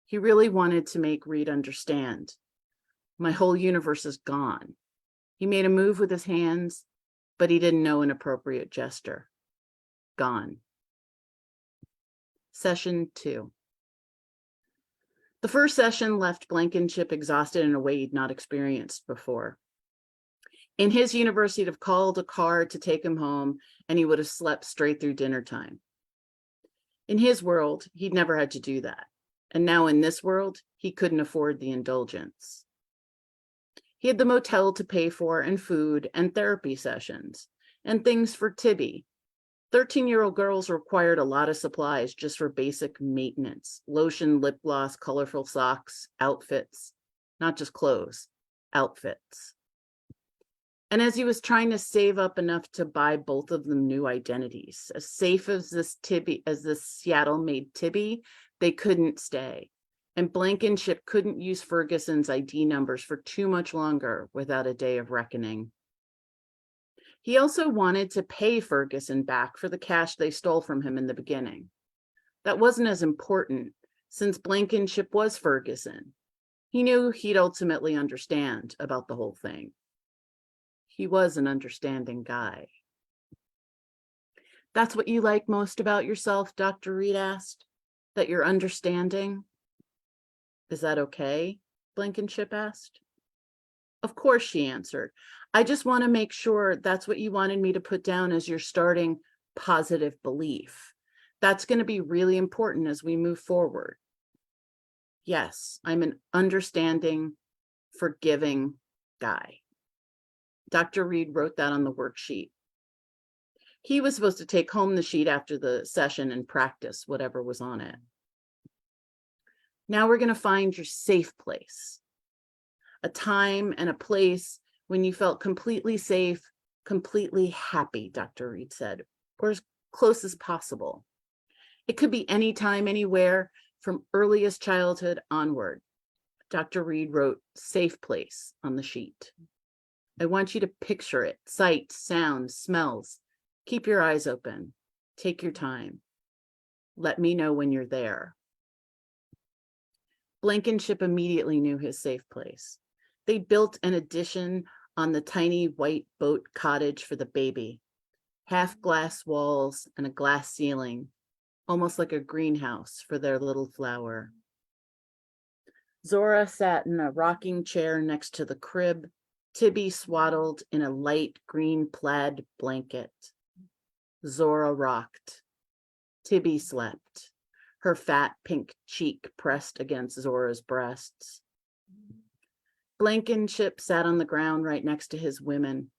He really wanted to make Reed understand. My whole universe is gone. He made a move with his hands, but he didn't know an appropriate gesture. Gone. Session 2. The first session left Blankenship exhausted in a way he'd not experienced before. In his universe, he'd have called a car to take him home, and he would have slept straight through dinner time. In his world, he'd never had to do that. And now in this world, he couldn't afford the indulgence. He had the motel to pay for, and food, and therapy sessions, and things for Tibby. 13-year-old girls required a lot of supplies just for basic maintenance: lotion, lip gloss, colorful socks, outfits, not just clothes, outfits. And as he was trying to save up enough to buy both of them new identities, as safe as this Seattle made Tibby, they couldn't stay. And Blankenship couldn't use Ferguson's ID numbers for too much longer without a day of reckoning. He also wanted to pay Ferguson back for the cash they stole from him in the beginning. That wasn't as important, since Blankenship was Ferguson. He knew he'd ultimately understand about the whole thing. He was an understanding guy. That's what you like most about yourself, Dr. Reed asked? That you're understanding? Is that okay? Blankenship asked. Of course, she answered. I just want to make sure that's what you wanted me to put down as your starting positive belief. That's going to be really important as we move forward. Yes, I'm an understanding, forgiving guy. Dr. Reed wrote that on the worksheet. He was supposed to take home the sheet after the session and practice whatever was on it. Now we're going to find your safe place. A time and a place when you felt completely safe, completely happy, Dr. Reed said, or as close as possible. It could be anytime, anywhere, from earliest childhood onward. Dr. Reed wrote safe place on the sheet. I want you to picture it, sights, sounds, smells. Keep your eyes open. Take your time. Let me know when you're there. Blankenship immediately knew his safe place. They built an addition on the tiny white boat cottage for the baby. Half glass walls and a glass ceiling, almost like a greenhouse for their little flower. Zora sat in a rocking chair next to the crib, Tibby swaddled in a light green plaid blanket. Zora rocked. Tibby slept, her fat pink cheek pressed against Zora's breasts. Blankenship sat on the ground right next to his women.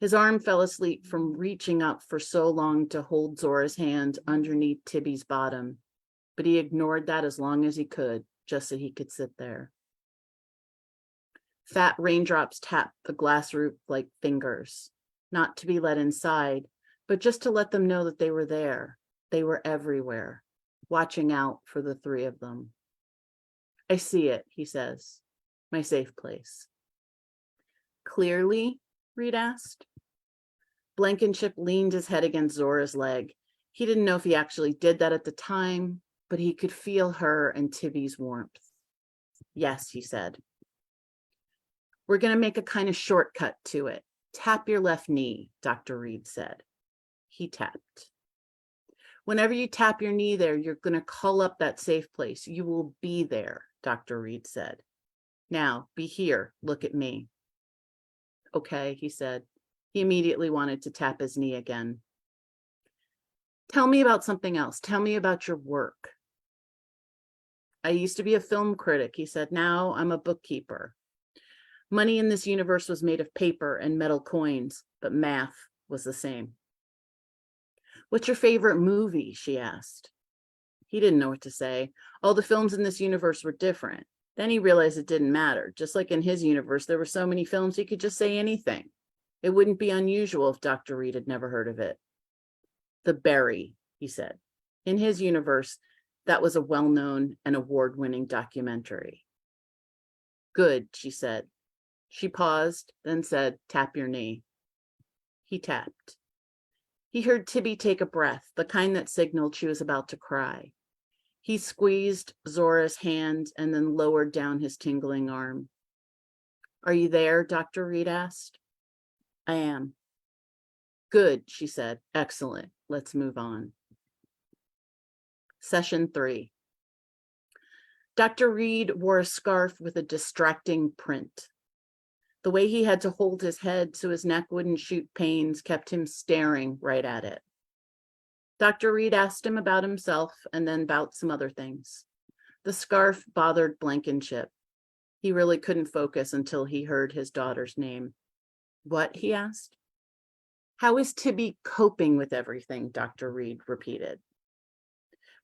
His arm fell asleep from reaching up for so long to hold Zora's hand underneath Tibby's bottom, but he ignored that as long as he could, just so he could sit there. Fat raindrops tapped the glass roof like fingers, not to be let inside, but just to let them know that they were there. They were everywhere, watching out for the three of them. I see it, he says, my safe place. Clearly? Reed asked. Blankenship leaned his head against Zora's leg. He didn't know if he actually did that at the time, but he could feel her and Tibby's warmth. Yes, he said. We're going to make a kind of shortcut to it. Tap your left knee, Dr. Reed said. He tapped. Whenever you tap your knee there, you're going to call up that safe place. You will be there, Dr. Reed said. Now, be here. Look at me. Okay, he said. He immediately wanted to tap his knee again. Tell me about something else. Tell me about your work. I used to be a film critic, he said. Now I'm a bookkeeper. Money in this universe was made of paper and metal coins, but math was the same. What's your favorite movie? She asked. He didn't know what to say. All the films in this universe were different. Then he realized it didn't matter. Just like in his universe, there were so many films he could just say anything. It wouldn't be unusual if Dr. Reed had never heard of it. The Berry, he said. In his universe, that was a well-known and award-winning documentary. Good, she said. She paused, then said, tap your knee. He tapped. He heard Tibby take a breath, the kind that signaled she was about to cry. He squeezed Zora's hand and then lowered down his tingling arm. Are you there? Dr. Reed asked. I am. Good, she said. Excellent. Let's move on. Session 3. Dr. Reed wore a scarf with a distracting print. The way he had to hold his head so his neck wouldn't shoot pains kept him staring right at it. Dr. Reed asked him about himself and then about some other things. The scarf bothered Blankenship. He really couldn't focus until he heard his daughter's name. What? He asked. How is Tibby coping with everything? Dr. Reed repeated.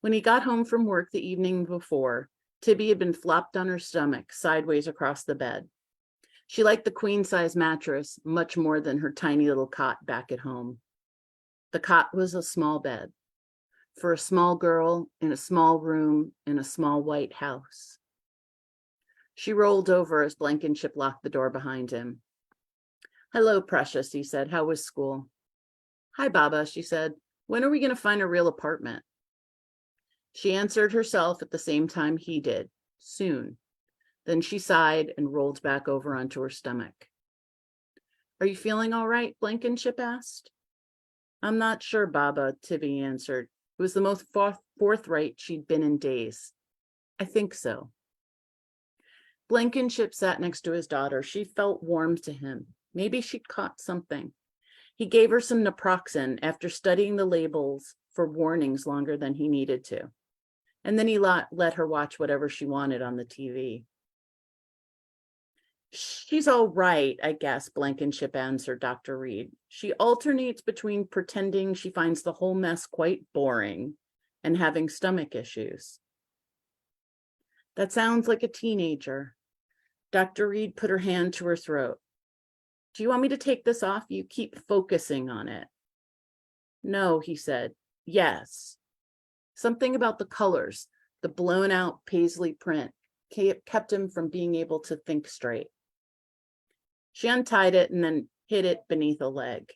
When he got home from work the evening before, Tibby had been flopped on her stomach sideways across the bed. She liked the queen-size mattress much more than her tiny little cot back at home. The cot was a small bed for a small girl in a small room in a small white house. She rolled over as Blankenship locked the door behind him. Hello, precious, he said. How was school? Hi, Baba, she said. When are we going to find a real apartment? She answered herself at the same time he did. Soon. Then she sighed and rolled back over onto her stomach. Are you feeling all right? Blankenship asked. I'm not sure, Baba, Tibby answered. It was the most forthright she'd been in days. I think so. Blankenship sat next to his daughter. She felt warm to him. Maybe she'd caught something. He gave her some naproxen after studying the labels for warnings longer than he needed to. And then he let her watch whatever she wanted on the TV. She's all right, I guess, Blankenship answered Dr. Reed. She alternates between pretending she finds the whole mess quite boring and having stomach issues. That sounds like a teenager. Dr. Reed put her hand to her throat. Do you want me to take this off? You keep focusing on it. No, he said. Yes. Something about the colors, the blown out paisley print, kept him from being able to think straight. She untied it and then hid it beneath a leg.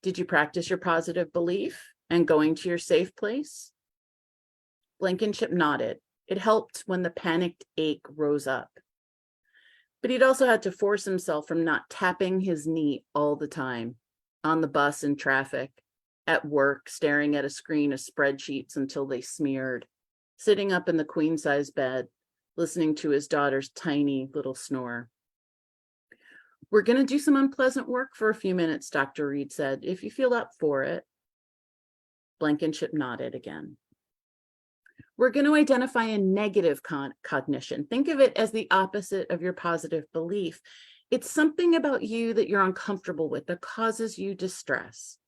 Did you practice your positive belief and going to your safe place? Blankenship nodded. It helped when the panicked ache rose up. But he'd also had to force himself from not tapping his knee all the time, on the bus in traffic, at work, staring at a screen of spreadsheets until they smeared, sitting up in the queen-size bed, listening to his daughter's tiny little snore. We're going to do some unpleasant work for a few minutes, Dr. Reed said, if you feel up for it. Blankenship nodded again. We're going to identify a negative cognition. Think of it as the opposite of your positive belief. It's something about you that you're uncomfortable with that causes you distress.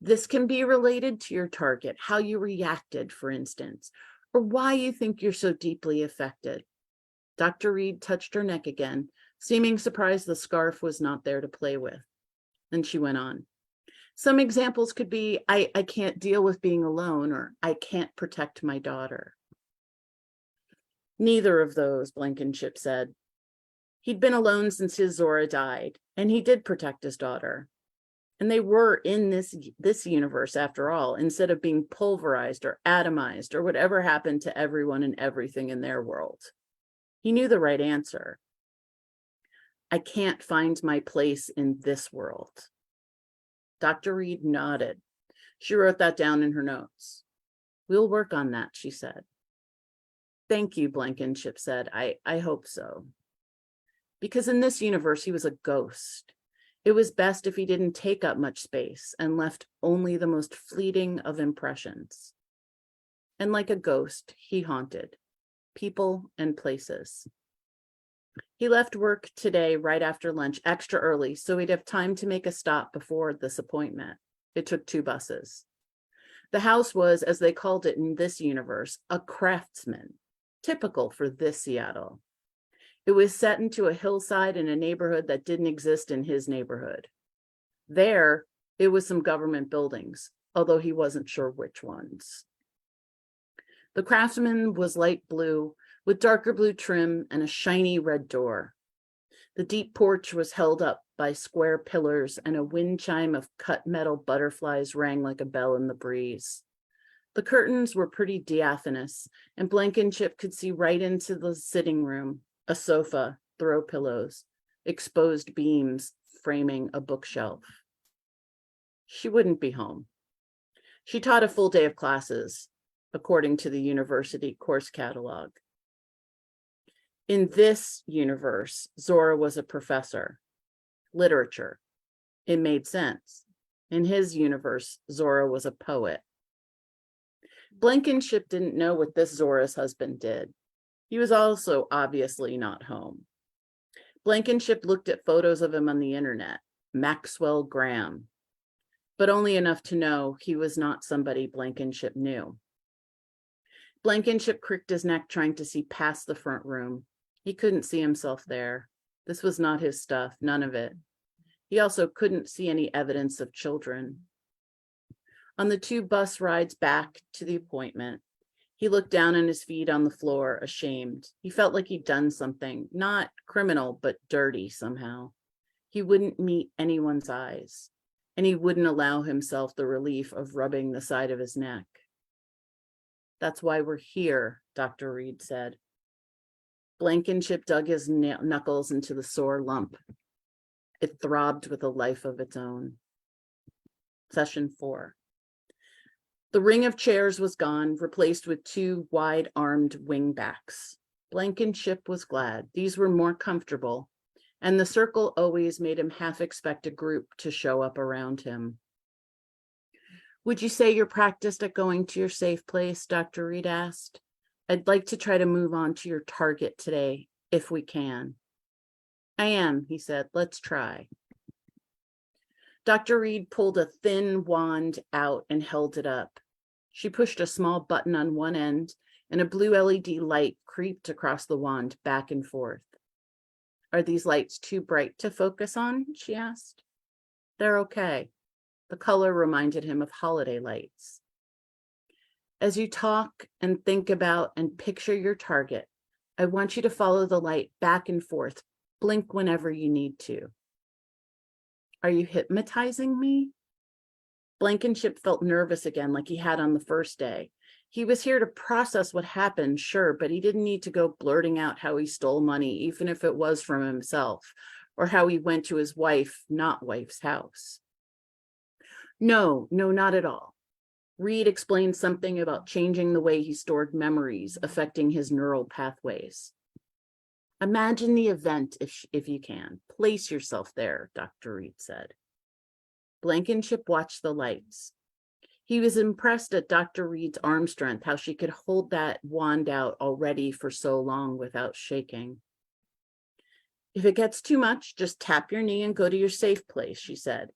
This can be related to your target, how you reacted, for instance, or why you think you're so deeply affected. Dr. Reed touched her neck again, seeming surprised the scarf was not there to play with. Then she went on. Some examples could be, I can't deal with being alone, or I can't protect my daughter. Neither of those, Blankenship said. He'd been alone since his Zora died, and he did protect his daughter. And they were in this universe, after all, instead of being pulverized or atomized or whatever happened to everyone and everything in their world. He knew the right answer. I can't find my place in this world. Dr. Reed nodded. She wrote that down in her notes. We'll work on that, she said. Thank you, Blankenship said. I hope so. Because in this universe, he was a ghost. It was best if he didn't take up much space and left only the most fleeting of impressions. And like a ghost, he haunted people and places. He left work today right after lunch, extra early, so he'd have time to make a stop before this appointment. It took 2 buses. The house was, as they called it in this universe, a craftsman, typical for this Seattle. It was set into a hillside in a neighborhood that didn't exist in his neighborhood. There, it was some government buildings, although he wasn't sure which ones. The craftsman was light blue, with darker blue trim and a shiny red door. The deep porch was held up by square pillars, and a wind chime of cut metal butterflies rang like a bell in the breeze. The curtains were pretty diaphanous, and Blankenship could see right into the sitting room, a sofa, throw pillows, exposed beams framing a bookshelf. She wouldn't be home. She taught a full day of classes, according to the university course catalog. In this universe, Zora was a professor. Literature. It made sense. In his universe, Zora was a poet. Blankenship didn't know what this Zora's husband did. He was also obviously not home. Blankenship looked at photos of him on the internet, Maxwell Graham, but only enough to know he was not somebody Blankenship knew. Blankenship cricked his neck trying to see past the front room. He couldn't see himself there. This was not his stuff, none of it. He also couldn't see any evidence of children. On the 2 bus rides back to the appointment, he looked down on his feet on the floor, ashamed. He felt like he'd done something, not criminal, but dirty somehow. He wouldn't meet anyone's eyes, and he wouldn't allow himself the relief of rubbing the side of his neck. That's why we're here, Dr. Reed said. Blankenship dug his knuckles into the sore lump. It throbbed with a life of its own. Session 4. The ring of chairs was gone, replaced with 2 wide-armed wingbacks. Blankenship was glad. These were more comfortable, and the circle always made him half expect a group to show up around him. Would you say you're practiced at going to your safe place? Dr. Reed asked. I'd like to try to move on to your target today, if we can. I am, he said. Let's try. Dr. Reed pulled a thin wand out and held it up. She pushed a small button on one end, and a blue LED light creeped across the wand back and forth. Are these lights too bright to focus on? She asked. They're okay. The color reminded him of holiday lights. As you talk and think about and picture your target, I want you to follow the light back and forth. Blink whenever you need to. Are you hypnotizing me? Blankenship felt nervous again, like he had on the first day. He was here to process what happened, sure, but he didn't need to go blurting out how he stole money, even if it was from himself, or how he went to his wife, not wife's house. No, not at all. Reed explained something about changing the way he stored memories, affecting his neural pathways. Imagine the event if you can. Place yourself there, Dr. Reed said. Blankenship watched the lights. He was impressed at Dr. Reed's arm strength, how she could hold that wand out already for so long without shaking. If it gets too much, just tap your knee and go to your safe place, she said.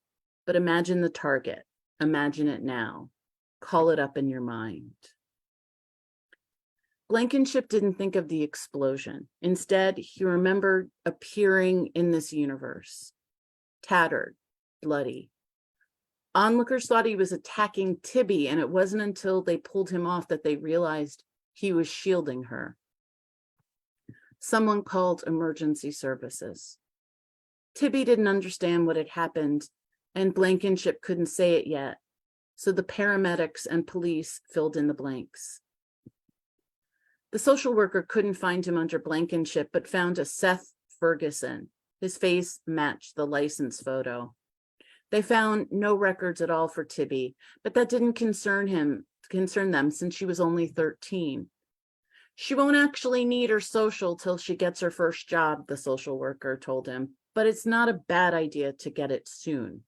But imagine the target. Imagine it now. Call it up in your mind. Blankenship didn't think of the explosion. Instead, he remembered appearing in this universe. Tattered, bloody. Onlookers thought he was attacking Tibby, and it wasn't until they pulled him off that they realized he was shielding her. Someone called emergency services. Tibby didn't understand what had happened, and Blankenship couldn't say it yet, so the paramedics and police filled in the blanks. The social worker couldn't find him under Blankenship, but found a Seth Ferguson. His face matched the license photo. They found no records at all for Tibby, but that didn't concern them since she was only 13. She won't actually need her social till she gets her first job, the social worker told him, but it's not a bad idea to get it soon.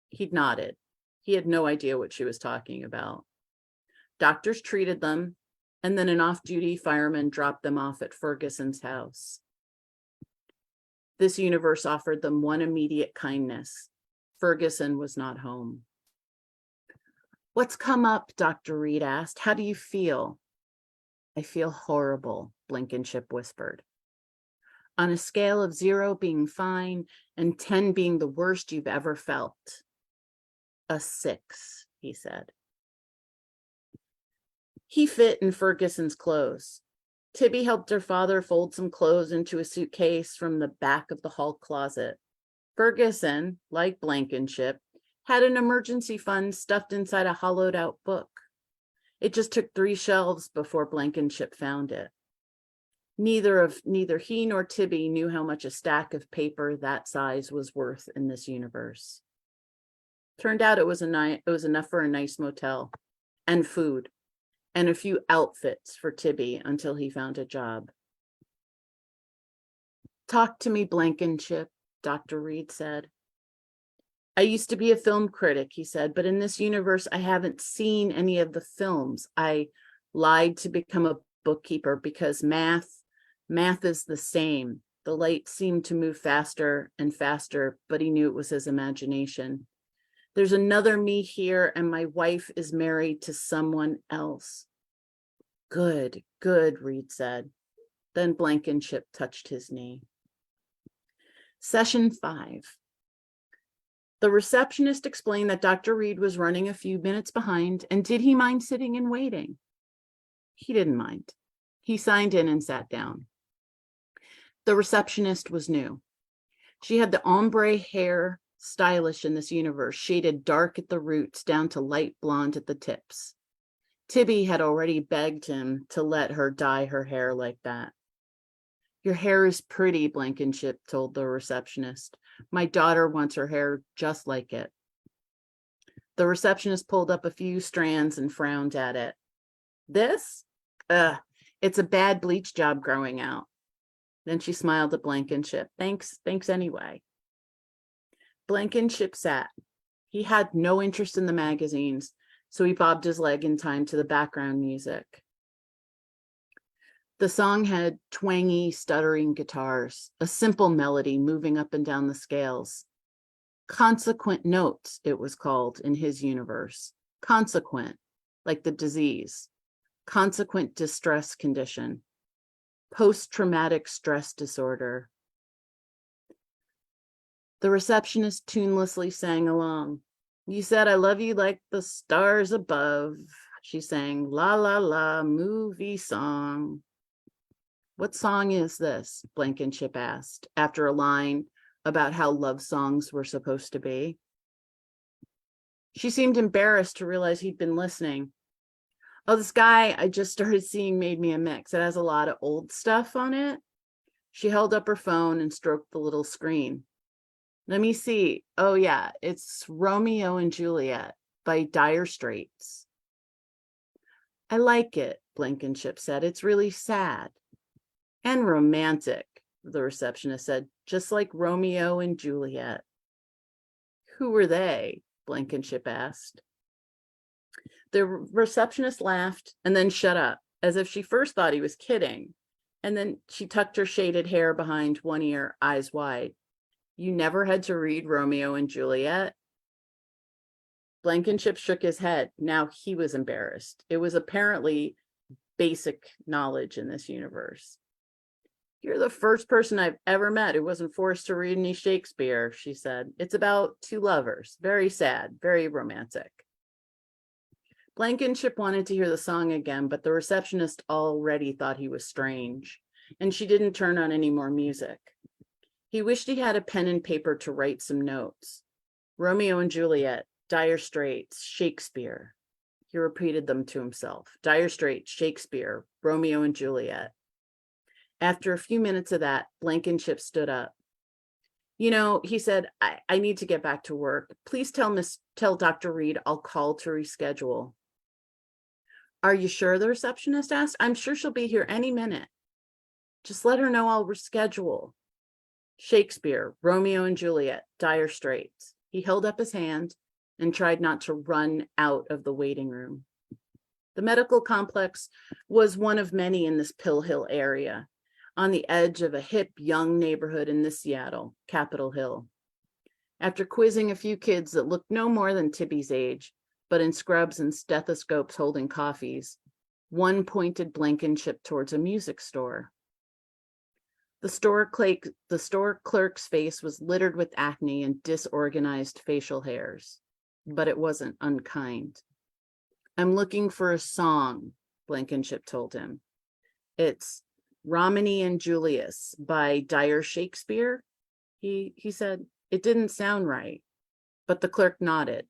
He nodded. He had no idea what she was talking about. Doctors treated them, and then an off-duty fireman dropped them off at Ferguson's house. This universe offered them one immediate kindness. Ferguson was not home. What's come up? Dr. Reed asked. How do you feel? I feel horrible, Blankenship whispered. On a scale of 0 being fine and 10 being the worst you've ever felt. A 6, he said. He fit in Ferguson's clothes. Tibby helped her father fold some clothes into a suitcase from the back of the hall closet. Ferguson, like Blankenship, had an emergency fund stuffed inside a hollowed out book. It just took 3 shelves before Blankenship found it. Neither he nor Tibby knew how much a stack of paper that size was worth in this universe. Turned out it was enough for a nice motel and food and a few outfits for Tibby until he found a job. Talk to me, Blankenship, Dr. Reed said. I used to be a film critic, he said, but in this universe, I haven't seen any of the films. I lied to become a bookkeeper because math is the same. The light seemed to move faster and faster, but he knew it was his imagination. There's another me here, and my wife is married to someone else. Good, Reed said. Then Blankenship touched his knee. Session 5. The receptionist explained that Dr. Reed was running a few minutes behind, and did he mind sitting and waiting? He didn't mind. He signed in and sat down. The receptionist was new. She had the ombre hair, stylish in this universe, shaded dark at the roots down to light blonde at the tips. Tibby had already begged him to let her dye her hair like that. Your hair is pretty, Blankenship told the receptionist. My daughter wants her hair just like it. The receptionist pulled up a few strands and frowned at it. This? It's a bad bleach job growing out. Then she smiled at Blankenship. Thanks anyway. Blankenship sat. He had no interest in the magazines, so he bobbed his leg in time to the background music. The song had twangy, stuttering guitars, a simple melody moving up and down the scales. Consequent notes, it was called in his universe. Consequent, like the disease. consequent distress condition, post-traumatic stress disorder. The receptionist tunelessly sang along. You said I love you like the stars above. She sang la la la movie song. What song is this? Blankenship asked after a line about how love songs were supposed to be. She seemed embarrassed to realize he'd been listening. Oh, this guy I just started seeing made me a mix. It has a lot of old stuff on it. She held up her phone and stroked the little screen. Let me see. Oh, yeah, it's Romeo and Juliet by Dire Straits. I like it, Blankenship said. It's really sad. And romantic, the receptionist said, just like Romeo and Juliet. Who were they? Blankenship asked. The receptionist laughed and then shut up, as if she first thought he was kidding. And then she tucked her shaded hair behind one ear, eyes wide. You never had to read Romeo and Juliet? Blankenship shook his head. Now he was embarrassed. It was apparently basic knowledge in this universe. You're the first person I've ever met who wasn't forced to read any Shakespeare, she said. It's about two lovers. Very sad, very romantic. Blankenship wanted to hear the song again, but the receptionist already thought he was strange, and she didn't turn on any more music. He wished he had a pen and paper to write some notes. Romeo and Juliet, Dire Straits, Shakespeare. He repeated them to himself. Dire Straits, Shakespeare, Romeo and Juliet. After a few minutes of that, Blankenship stood up. You know, he said, I need to get back to work. Please tell Dr. Reed I'll call to reschedule. Are you sure? The receptionist asked. I'm sure she'll be here any minute. Just let her know I'll reschedule. Shakespeare, Romeo and Juliet, Dire Straits. He held up his hand and tried not to run out of the waiting room. The medical complex was one of many in this Pill Hill area, on the edge of a hip, young neighborhood in the Seattle, Capitol Hill. After quizzing a few kids that looked no more than Tibby's age, but in scrubs and stethoscopes holding coffees, one pointed Blankenship towards a music store. The store clerk's face was littered with acne and disorganized facial hairs, but it wasn't unkind. I'm looking for a song, Blankenship told him. It's Romany and Julius by Dire Shakespeare, he said. It didn't sound right, but the clerk nodded.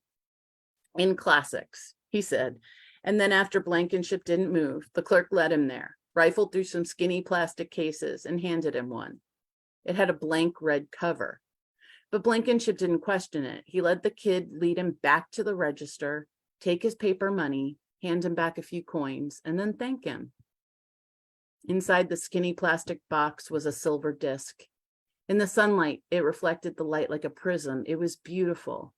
In classics, he said. And then after Blankenship didn't move, the clerk led him there, rifled through some skinny plastic cases and handed him one. It had a blank red cover, but Blankenship didn't question it. He let the kid lead him back to the register, take his paper money, hand him back a few coins, and then thank him. Inside the skinny plastic box was a silver disc. In the sunlight, it reflected the light like a prism. It was beautiful.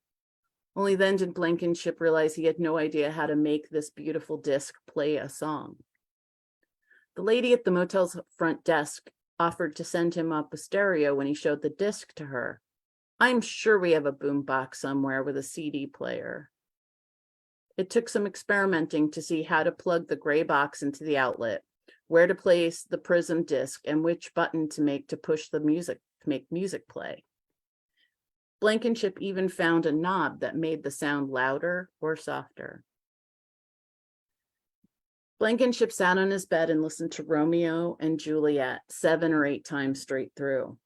Only then did Blankenship realize he had no idea how to make this beautiful disc play a song. The lady at the motel's front desk offered to send him up a stereo when he showed the disc to her. I'm sure we have a boombox somewhere with a CD player. It took some experimenting to see how to plug the gray box into the outlet, where to place the prism disc, and which button to make to push the music to make music play. Blankenship even found a knob that made the sound louder or softer. Blankenship sat on his bed and listened to Romeo and Juliet 7 or 8 times straight through.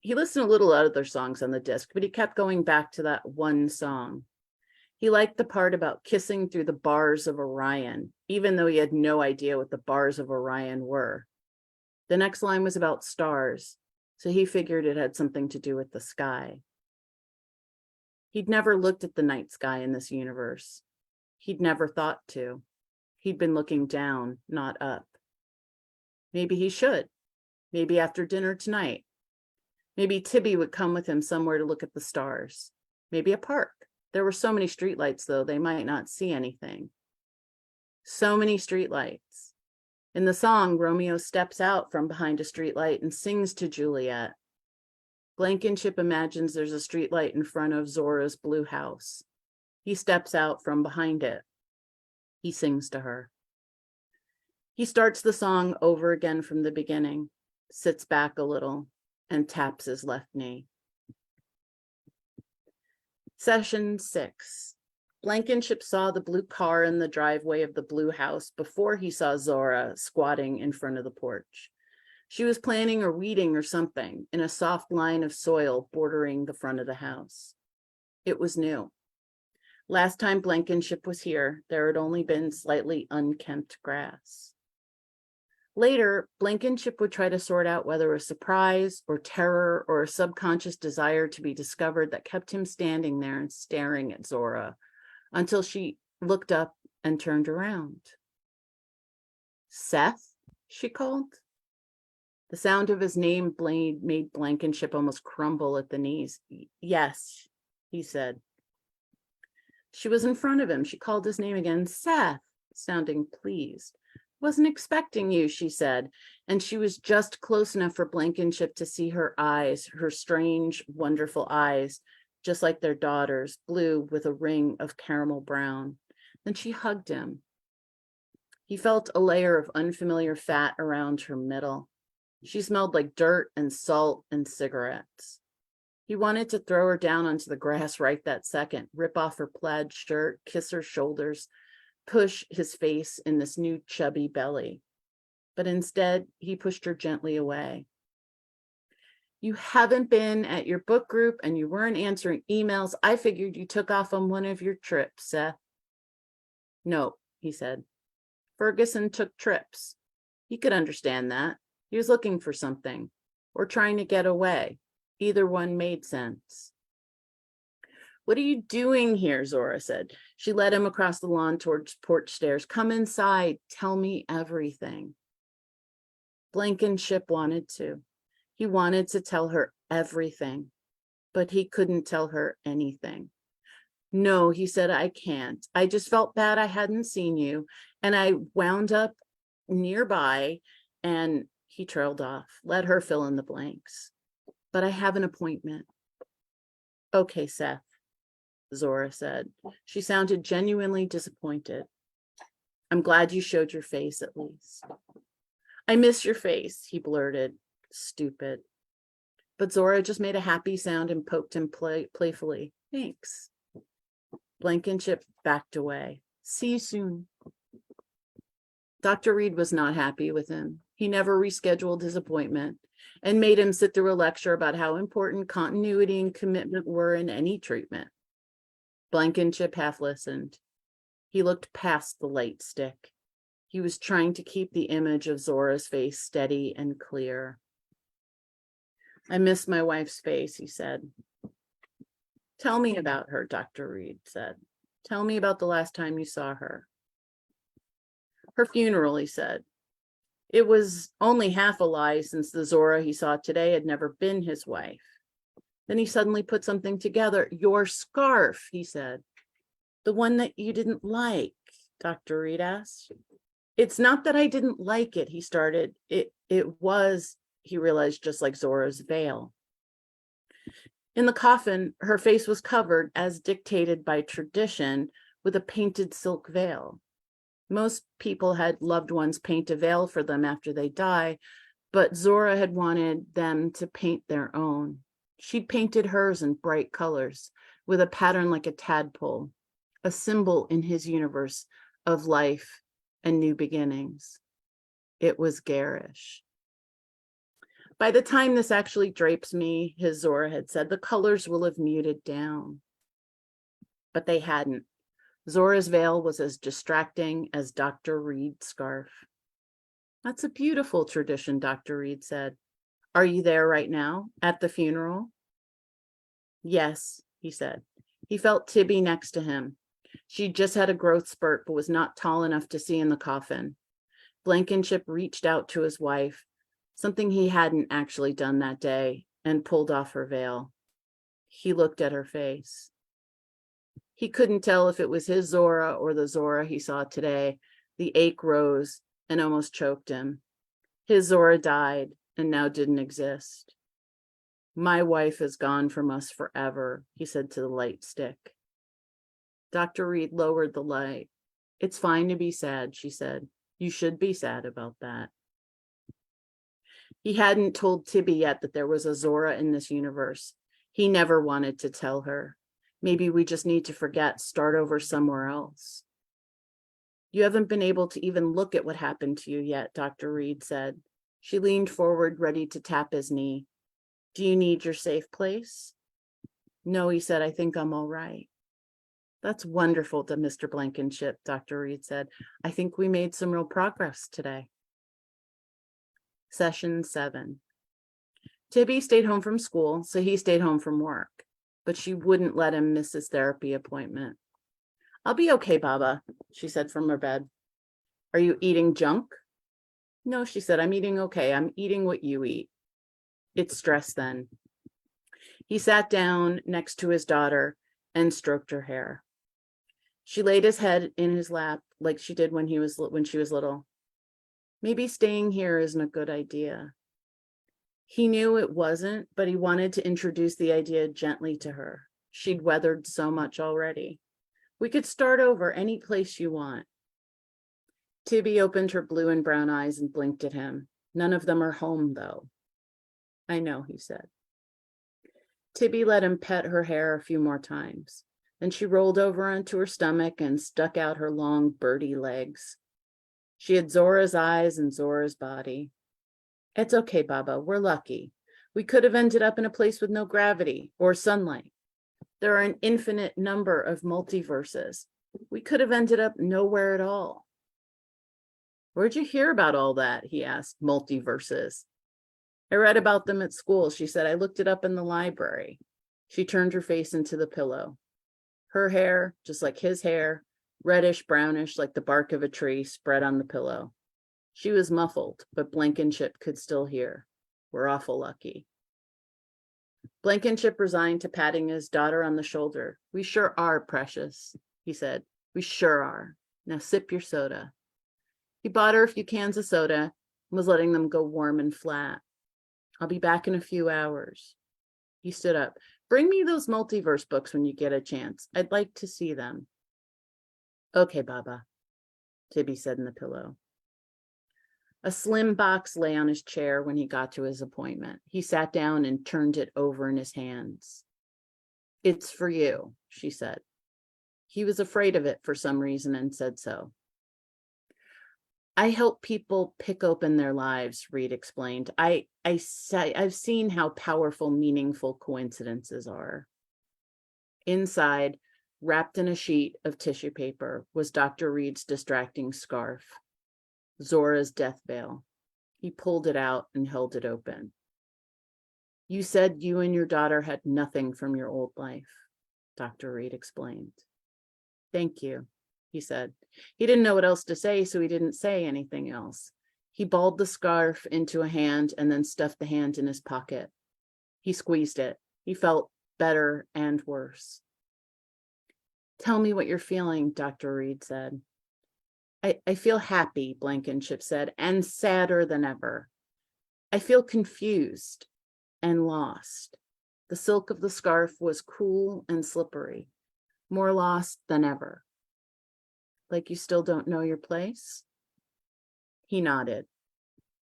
He listened a little at other songs on the disc, but he kept going back to that one song. He liked the part about kissing through the bars of Orion, even though he had no idea what the bars of Orion were. The next line was about stars, so he figured it had something to do with the sky. He'd never looked at the night sky in this universe. He'd never thought to. He'd been looking down, not up. Maybe he should. Maybe after dinner tonight. Maybe Tibby would come with him somewhere to look at the stars. Maybe a park. There were so many streetlights, though, they might not see anything. So many streetlights. In the song, Romeo steps out from behind a streetlight and sings to Juliet. Blankenship imagines there's a streetlight in front of Zora's blue house. He steps out from behind it. He sings to her. He starts the song over again from the beginning, sits back a little, and taps his left knee. Session 6. Blankenship saw the blue car in the driveway of the blue house before he saw Zora squatting in front of the porch. She was planting or weeding or something in a soft line of soil bordering the front of the house. It was new. Last time Blankenship was here, there had only been slightly unkempt grass. Later, Blankenship would try to sort out whether a surprise or terror or a subconscious desire to be discovered that kept him standing there and staring at Zora until she looked up and turned around. "Seth?" she called. The sound of his name made Blankenship almost crumble at the knees. "Yes," he said. She was in front of him. She called his name again, "Seth," sounding pleased. "Wasn't expecting you," she said, and she was just close enough for Blankenship to see her eyes, her strange, wonderful eyes, just like their daughter's, blue with a ring of caramel brown. Then she hugged him. He felt a layer of unfamiliar fat around her middle. She smelled like dirt and salt and cigarettes. He wanted to throw her down onto the grass right that second, rip off her plaid shirt, kiss her shoulders, push his face in this new chubby belly. But instead, he pushed her gently away. "You haven't been at your book group and you weren't answering emails. I figured you took off on one of your trips, Seth." "No," he said. "Ferguson took trips." He could understand that. He was looking for something or trying to get away. Either one made sense. "What are you doing here?" Zora said. She led him across the lawn towards porch stairs. "Come inside. Tell me everything." Blankenship wanted to. He wanted to tell her everything, but he couldn't tell her anything. "No," he said, "I can't. I just felt bad I hadn't seen you, and I wound up nearby," and he trailed off. Let her fill in the blanks. "But I have an appointment." "Okay, Seth," Zora said. She sounded genuinely disappointed. "I'm glad you showed your face at least." "I miss your face," he blurted. Stupid. But Zora just made a happy sound and poked him playfully. "Thanks." Blankenship backed away. "See you soon." Dr. Reed was not happy with him. He never rescheduled his appointment and made him sit through a lecture about how important continuity and commitment were in any treatment. Blankenship half listened. He looked past the light stick. He was trying to keep the image of Zora's face steady and clear. "I miss my wife's face," he said. "Tell me about her," Dr. Reed said. "Tell me about the last time you saw her." "Her funeral," he said. It was only half a lie, since the Zora he saw today had never been his wife. Then he suddenly put something together. "Your scarf," he said. "The one that you didn't like?" Dr. Reed asked. "It's not that I didn't like it," he started. It was, he realized, just like Zora's veil. In the coffin, her face was covered, as dictated by tradition, with a painted silk veil. Most people had loved ones paint a veil for them after they die, but Zora had wanted them to paint their own. She'd painted hers in bright colors, with a pattern like a tadpole, a symbol in his universe of life and new beginnings. It was garish. "By the time this actually drapes me," his Zora had said, "the colors will have muted down." But they hadn't. Zora's veil was as distracting as Dr. Reed's scarf. "That's a beautiful tradition," Dr. Reed said. "Are you there right now, at the funeral?" "Yes," he said. He felt Tibby next to him. She just had a growth spurt, but was not tall enough to see in the coffin. Blankenship reached out to his wife, something he hadn't actually done that day, and pulled off her veil. He looked at her face. He couldn't tell if it was his Zora or the Zora he saw today. The ache rose and almost choked him. His Zora died and now didn't exist. "My wife is gone from us forever," he said to the light stick. Dr. Reed lowered the light. "It's fine to be sad," she said. You should be sad about that. He hadn't told Tibby yet that there was a Zora in this universe. He never wanted to tell her. Maybe we just need to forget, start over somewhere else. You haven't been able to even look at what happened to you yet, Dr. Reed said. She leaned forward, ready to tap his knee. Do you need your safe place? No, he said, I think I'm all right. That's wonderful to Mr. Blankenship, Dr. Reed said. I think we made some real progress today. Session 7. Tibby stayed home from school, so he stayed home from work, but she wouldn't let him miss his therapy appointment. I'll be okay, Baba, she said from her bed. Are you eating junk? No, she said, I'm eating okay. I'm eating what you eat. It's stress then. He sat down next to his daughter and stroked her hair. She laid his head in his lap like she did when she was little. Maybe staying here isn't a good idea. He knew it wasn't, but he wanted to introduce the idea gently to her. She'd weathered so much already. We could start over any place you want. Tibby opened her blue and brown eyes and blinked at him. None of them are home, though. I know, he said. Tibby let him pet her hair a few more times. Then she rolled over onto her stomach and stuck out her long birdie legs. She had Zora's eyes and Zora's body. It's okay, Baba, we're lucky. We could have ended up in a place with no gravity or sunlight. There are an infinite number of multiverses. We could have ended up nowhere at all. Where'd you hear about all that? He asked. Multiverses. I read about them at school, she said. I looked it up in the library. She turned her face into the pillow. Her hair, just like his hair, reddish, brownish, like the bark of a tree, spread on the pillow. She was muffled, but Blankenship could still hear. We're awful lucky. Blankenship resigned to patting his daughter on the shoulder. We sure are, precious, he said. We sure are. Now sip your soda. He bought her a few cans of soda and was letting them go warm and flat. I'll be back in a few hours. He stood up. Bring me those multiverse books when you get a chance. I'd like to see them. Okay, Baba, Tibby said in the pillow. A slim box lay on his chair when he got to his appointment. He sat down and turned it over in his hands. It's for you, she said. He was afraid of it for some reason and said so. I help people pick open their lives, Reed explained. I've seen how powerful, meaningful coincidences are. Inside, wrapped in a sheet of tissue paper, was Dr. Reed's distracting scarf, Zora's death veil. He pulled it out and held it open. You said you and your daughter had nothing from your old life, Dr. Reed explained. Thank you, he said. He didn't know what else to say, so he didn't say anything else. He balled the scarf into a hand and then stuffed the hand in his pocket. He squeezed it. He felt better and worse. Tell me what you're feeling, Dr. Reed said. I feel happy, Blankenship said, and sadder than ever. I feel confused and lost. The silk of the scarf was cool and slippery, more lost than ever. Like you still don't know your place? He nodded.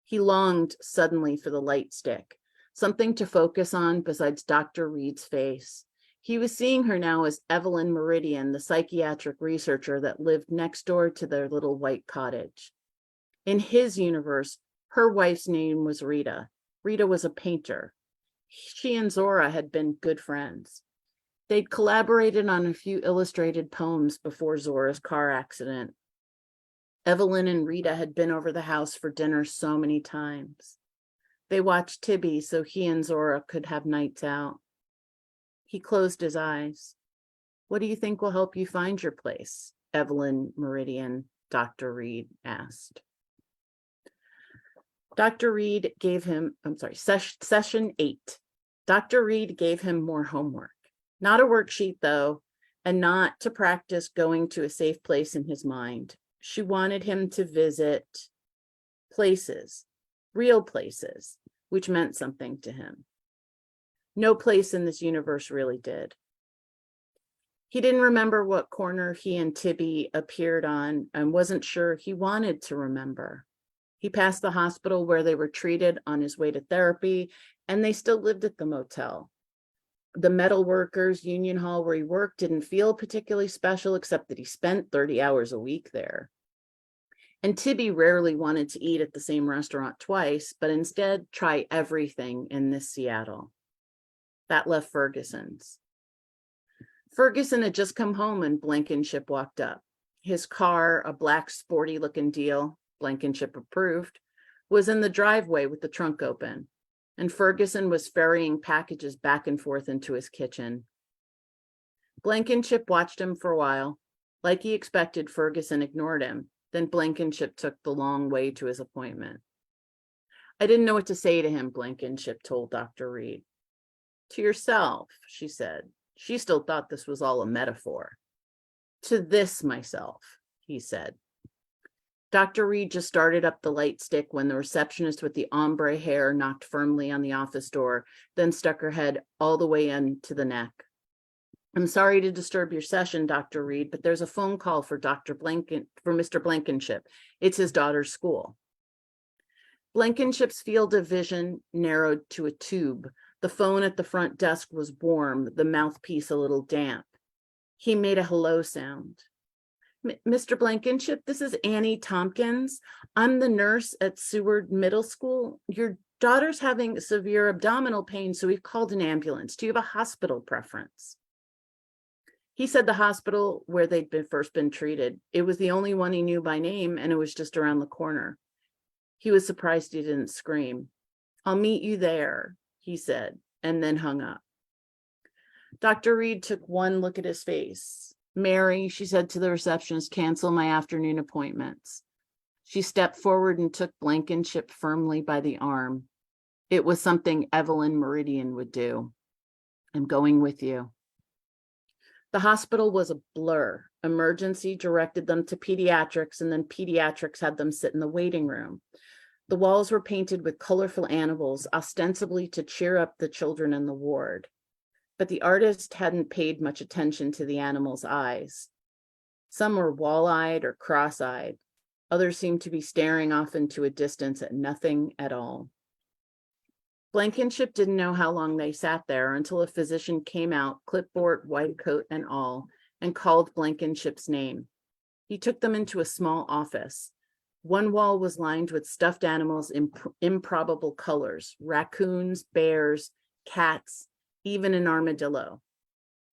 He longed suddenly for the light stick, something to focus on besides Dr. Reed's face. He was seeing her now as Evelyn Meridian, the psychiatric researcher that lived next door to their little white cottage. In his universe, her wife's name was Rita. Rita was a painter. She and Zora had been good friends. They'd collaborated on a few illustrated poems before Zora's car accident. Evelyn and Rita had been over the house for dinner so many times. They watched Tibby so he and Zora could have nights out. He closed his eyes. What do you think will help you find your place? Evelyn Meridian, Dr. Reed asked. Dr. Reed gave him, session 8. Dr. Reed gave him more homework. Not a worksheet, though, and not to practice going to a safe place in his mind. She wanted him to visit places, real places, which meant something to him. No place in this universe really did. He didn't remember what corner he and Tibby appeared on and wasn't sure he wanted to remember. He passed the hospital where they were treated on his way to therapy, and they still lived at the motel. The metal workers union hall where he worked didn't feel particularly special, except that he spent 30 hours a week there. And Tibby rarely wanted to eat at the same restaurant twice, but instead try everything in this Seattle. That left Ferguson's. Ferguson had just come home and Blankenship walked up. His car, a black sporty looking deal, Blankenship approved, was in the driveway with the trunk open, and Ferguson was ferrying packages back and forth into his kitchen. Blankenship watched him for a while. Like he expected, Ferguson ignored him. Then Blankenship took the long way to his appointment. I didn't know what to say to him, Blankenship told Dr. Reed. To yourself, she said. She still thought this was all a metaphor. To this myself, he said. Dr. Reed just started up the light stick when the receptionist with the ombre hair knocked firmly on the office door, then stuck her head all the way into the neck. I'm sorry to disturb your session, Dr. Reed, but there's a phone call for Mr. Blankenship. It's his daughter's school. Blankenship's field of vision narrowed to a tube. The phone at the front desk was warm, the mouthpiece a little damp. He made a hello sound. Mr. Blankenship, this is Annie Tompkins. I'm the nurse at Seward Middle School. Your daughter's having severe abdominal pain, so we've called an ambulance. Do you have a hospital preference? He said the hospital where they'd first been treated. It was the only one he knew by name, and it was just around the corner. He was surprised he didn't scream. I'll meet you there, he said, and then hung up. Dr. Reed took one look at his face. Mary, she said to the receptionist, cancel my afternoon appointments. She stepped forward and took Blankenship firmly by the arm. It was something Evelyn Meridian would do. I'm going with you. The hospital was a blur. Emergency directed them to pediatrics, and then pediatrics had them sit in the waiting room. The walls were painted with colorful animals, ostensibly to cheer up the children in the ward. But the artist hadn't paid much attention to the animals' eyes. Some were wall-eyed or cross-eyed. Others seemed to be staring off into a distance at nothing at all. Blankenship didn't know how long they sat there until a physician came out, clipboard, white coat, and all, and called Blankenship's name. He took them into a small office. One wall was lined with stuffed animals in improbable colors, raccoons, bears, cats, even an armadillo.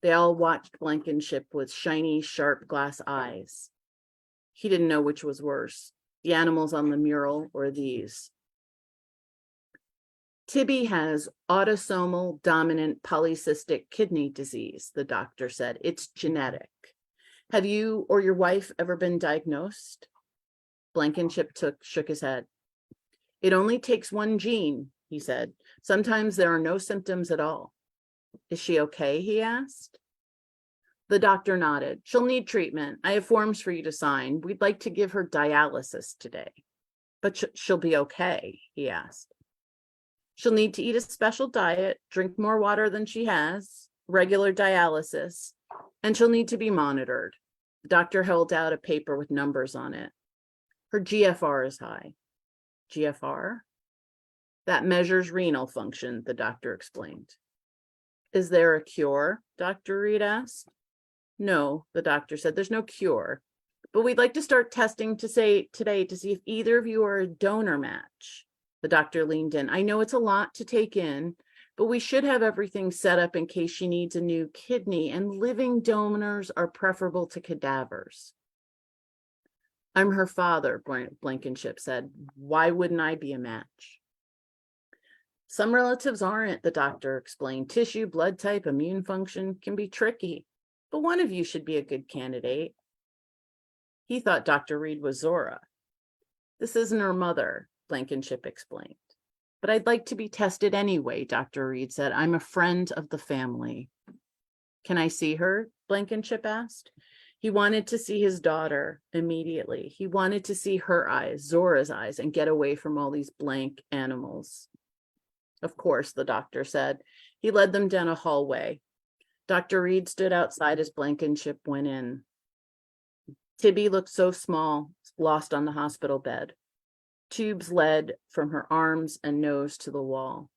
They all watched Blankenship with shiny, sharp glass eyes. He didn't know which was worse, the animals on the mural or these. Tibby has autosomal dominant polycystic kidney disease, the doctor said. It's genetic. Have you or your wife ever been diagnosed? Blankenship shook his head. It only takes one gene, he said. Sometimes there are no symptoms at all. Is she okay, he asked. The doctor nodded. She'll need treatment. I have forms for you to sign. We'd like to give her dialysis today. But she'll be okay, he asked. She'll need to eat a special diet, drink more water than she has, regular dialysis, and she'll need to be monitored. The doctor held out a paper with numbers on it. Her GFR is high. GFR? That measures renal function, the doctor explained. Is there a cure? Dr. Reed asked. No, the doctor said, there's no cure, but we'd like to start testing today to see if either of you are a donor match. The doctor leaned in. I know it's a lot to take in, but we should have everything set up in case she needs a new kidney, and living donors are preferable to cadavers. I'm her father, Blankenship said. Why wouldn't I be a match? Some relatives aren't, the doctor explained. Tissue, blood type, immune function can be tricky, but one of you should be a good candidate. He thought Dr. Reed was Zora. This isn't her mother, Blankenship explained. But I'd like to be tested anyway, Dr. Reed said. I'm a friend of the family. Can I see her? Blankenship asked. He wanted to see his daughter immediately. He wanted to see her eyes, Zora's eyes, and get away from all these blank animals. Of course, the doctor said. He led them down a hallway. Dr. Reed stood outside as Blankenship went in. Tibby looked so small, lost on the hospital bed. Tubes led from her arms and nose to the wall.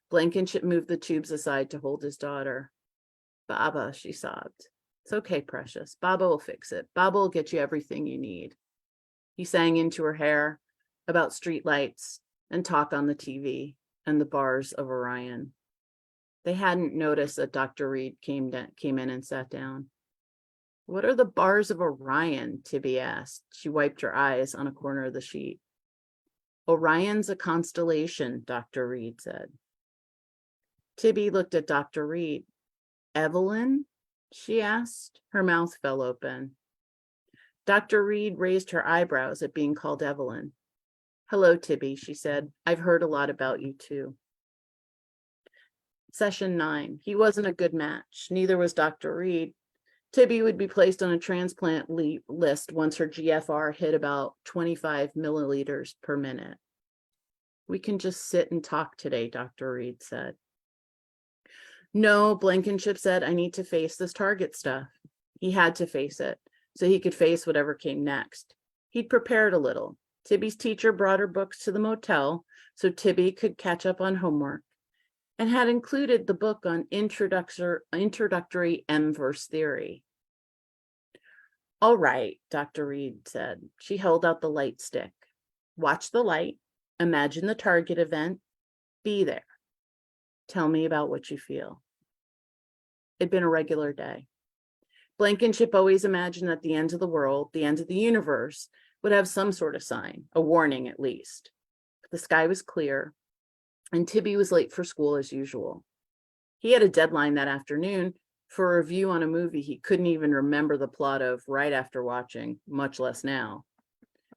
Blankenship moved the tubes aside to hold his daughter. Baba, she sobbed. It's okay, precious. Baba will fix it. Baba will get you everything you need. He sang into her hair about streetlights and talk on the TV and the bars of Orion. They hadn't noticed that Dr. Reed came in and sat down. What are the bars of Orion? Tibby asked. She wiped her eyes on a corner of the sheet. Orion's a constellation, Dr. Reed said. Tibby looked at Dr. Reed. Evelyn? She asked. Her mouth fell open. Dr. Reed raised her eyebrows at being called Evelyn. Hello, Tibby, she said. I've heard a lot about you too. Session 9. He wasn't a good match. Neither was Dr. Reed. Tibby would be placed on a transplant list once her GFR hit about 25 milliliters per minute. We can just sit and talk today, Dr. Reed said. No, Blankenship said, I need to face this target stuff. He had to face it, so he could face whatever came next. He'd prepared a little. Tibby's teacher brought her books to the motel so Tibby could catch up on homework, and had included the book on introductory M-verse theory. All right, Dr. Reed said. She held out the light stick. Watch the light. Imagine the target event. Be there. Tell me about what you feel. It'd been a regular day. Blankenship always imagined that the end of the world, the end of the universe, would have some sort of sign, a warning at least. The sky was clear, and Tibby was late for school as usual. He had a deadline that afternoon for a review on a movie he couldn't even remember the plot of right after watching, much less now.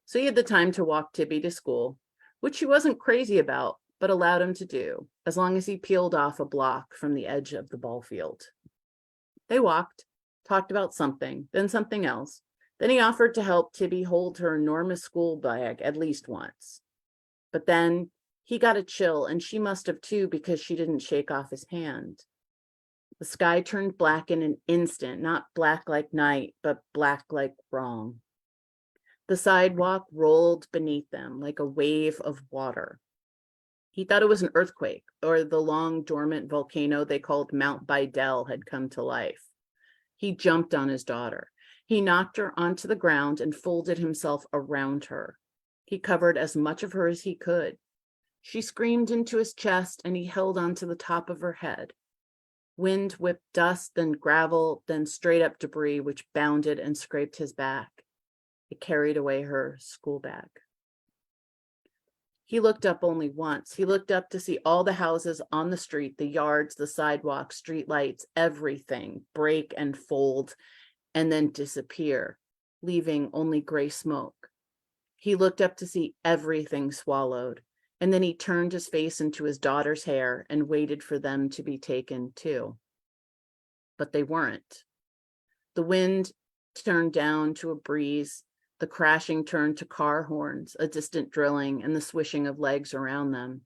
So he had the time to walk Tibby to school, which he wasn't crazy about, but allowed him to do, as long as he peeled off a block from the edge of the ball field. They walked, talked about something, then something else. Then he offered to help Tibby hold her enormous school bag at least once. But then he got a chill, and she must have too, because she didn't shake off his hand. The sky turned black in an instant, not black like night, but black like wrong. The sidewalk rolled beneath them like a wave of water. He thought it was an earthquake, or the long dormant volcano they called Mount Bidel had come to life. He jumped on his daughter. He knocked her onto the ground and folded himself around her. He covered as much of her as he could. She screamed into his chest, and he held onto the top of her head. Wind whipped dust, then gravel, then straight up debris, which bounded and scraped his back. It carried away her school bag. He looked up only once. He looked up to see all the houses on the street, the yards, the sidewalks, street lights, everything break and fold and then disappear, leaving only gray smoke. He looked up to see everything swallowed, and then he turned his face into his daughter's hair and waited for them to be taken too. But they weren't. The wind turned down to a breeze. The crashing turned to car horns, a distant drilling, and the swishing of legs around them.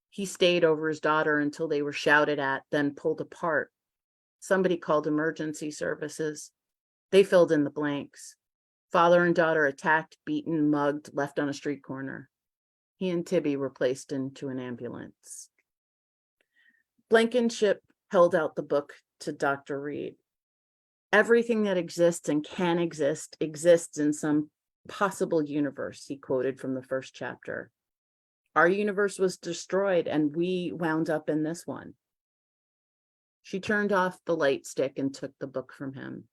He stayed over his daughter until they were shouted at, then pulled apart. Somebody called emergency services. They filled in the blanks. Father and daughter attacked, beaten, mugged, left on a street corner. He and Tibby were placed into an ambulance. Blankenship held out the book to Dr. Reed. Everything that exists and can exist exists in some possible universe, he quoted from the first chapter. Our universe was destroyed, and we wound up in this one. She turned off the light stick and took the book from him.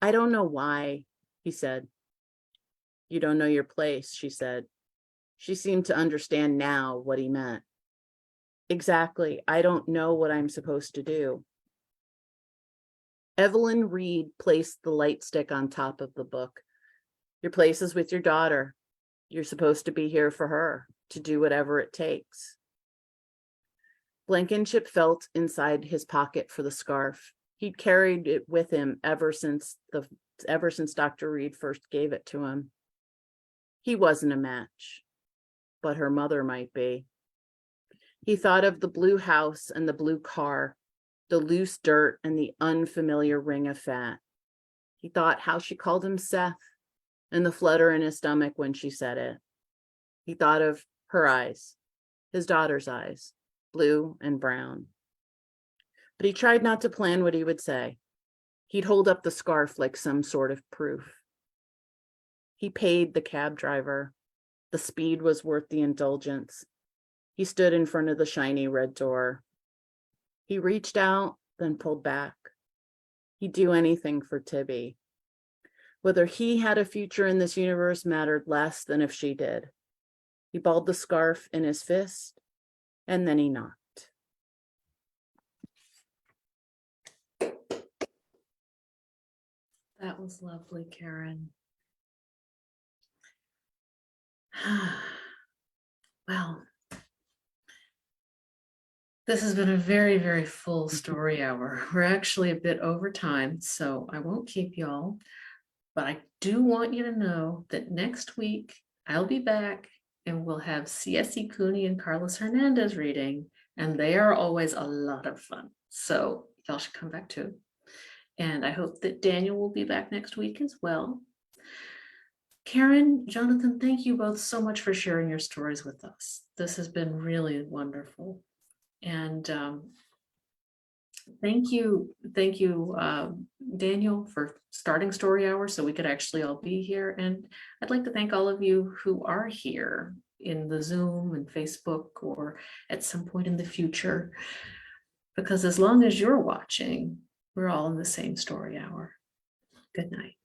I don't know why, he said. You don't know your place, she said. She seemed to understand now what he meant. Exactly. I don't know what I'm supposed to do. Evelyn Reed placed the light stick on top of the book. Your place is with your daughter. You're supposed to be here for her, to do whatever it takes. Blankenship felt inside his pocket for the scarf. He'd carried it with him ever since Dr. Reed first gave it to him. He wasn't a match, but her mother might be. He thought of the blue house and the blue car. the loose dirt and the unfamiliar ring of fat. He thought how she called him Seth and the flutter in his stomach when she said it. He thought of her eyes, his daughter's eyes, blue and brown. But he tried not to plan what he would say. He'd hold up the scarf like some sort of proof. He paid the cab driver. The speed was worth the indulgence. He stood in front of the shiny red door. He reached out, then pulled back. He'd do anything for Tibby. Whether he had a future in this universe mattered less than if she did. He balled the scarf in his fist, and then he knocked. That was lovely, Caren. Well, this has been a very, very full story hour. We're actually a bit over time, so I won't keep y'all. But I do want you to know that next week I'll be back and we'll have C.S.E. Cooney and Carlos Hernandez reading, and they are always a lot of fun. So y'all should come back too. And I hope that Daniel will be back next week as well. Caren, Jonathan, thank you both so much for sharing your stories with us. This has been really wonderful. And thank you, Daniel, for starting Story Hour so we could actually all be here. And I'd like to thank all of you who are here in the Zoom and Facebook or at some point in the future, because as long as you're watching, we're all in the same Story Hour. Good night.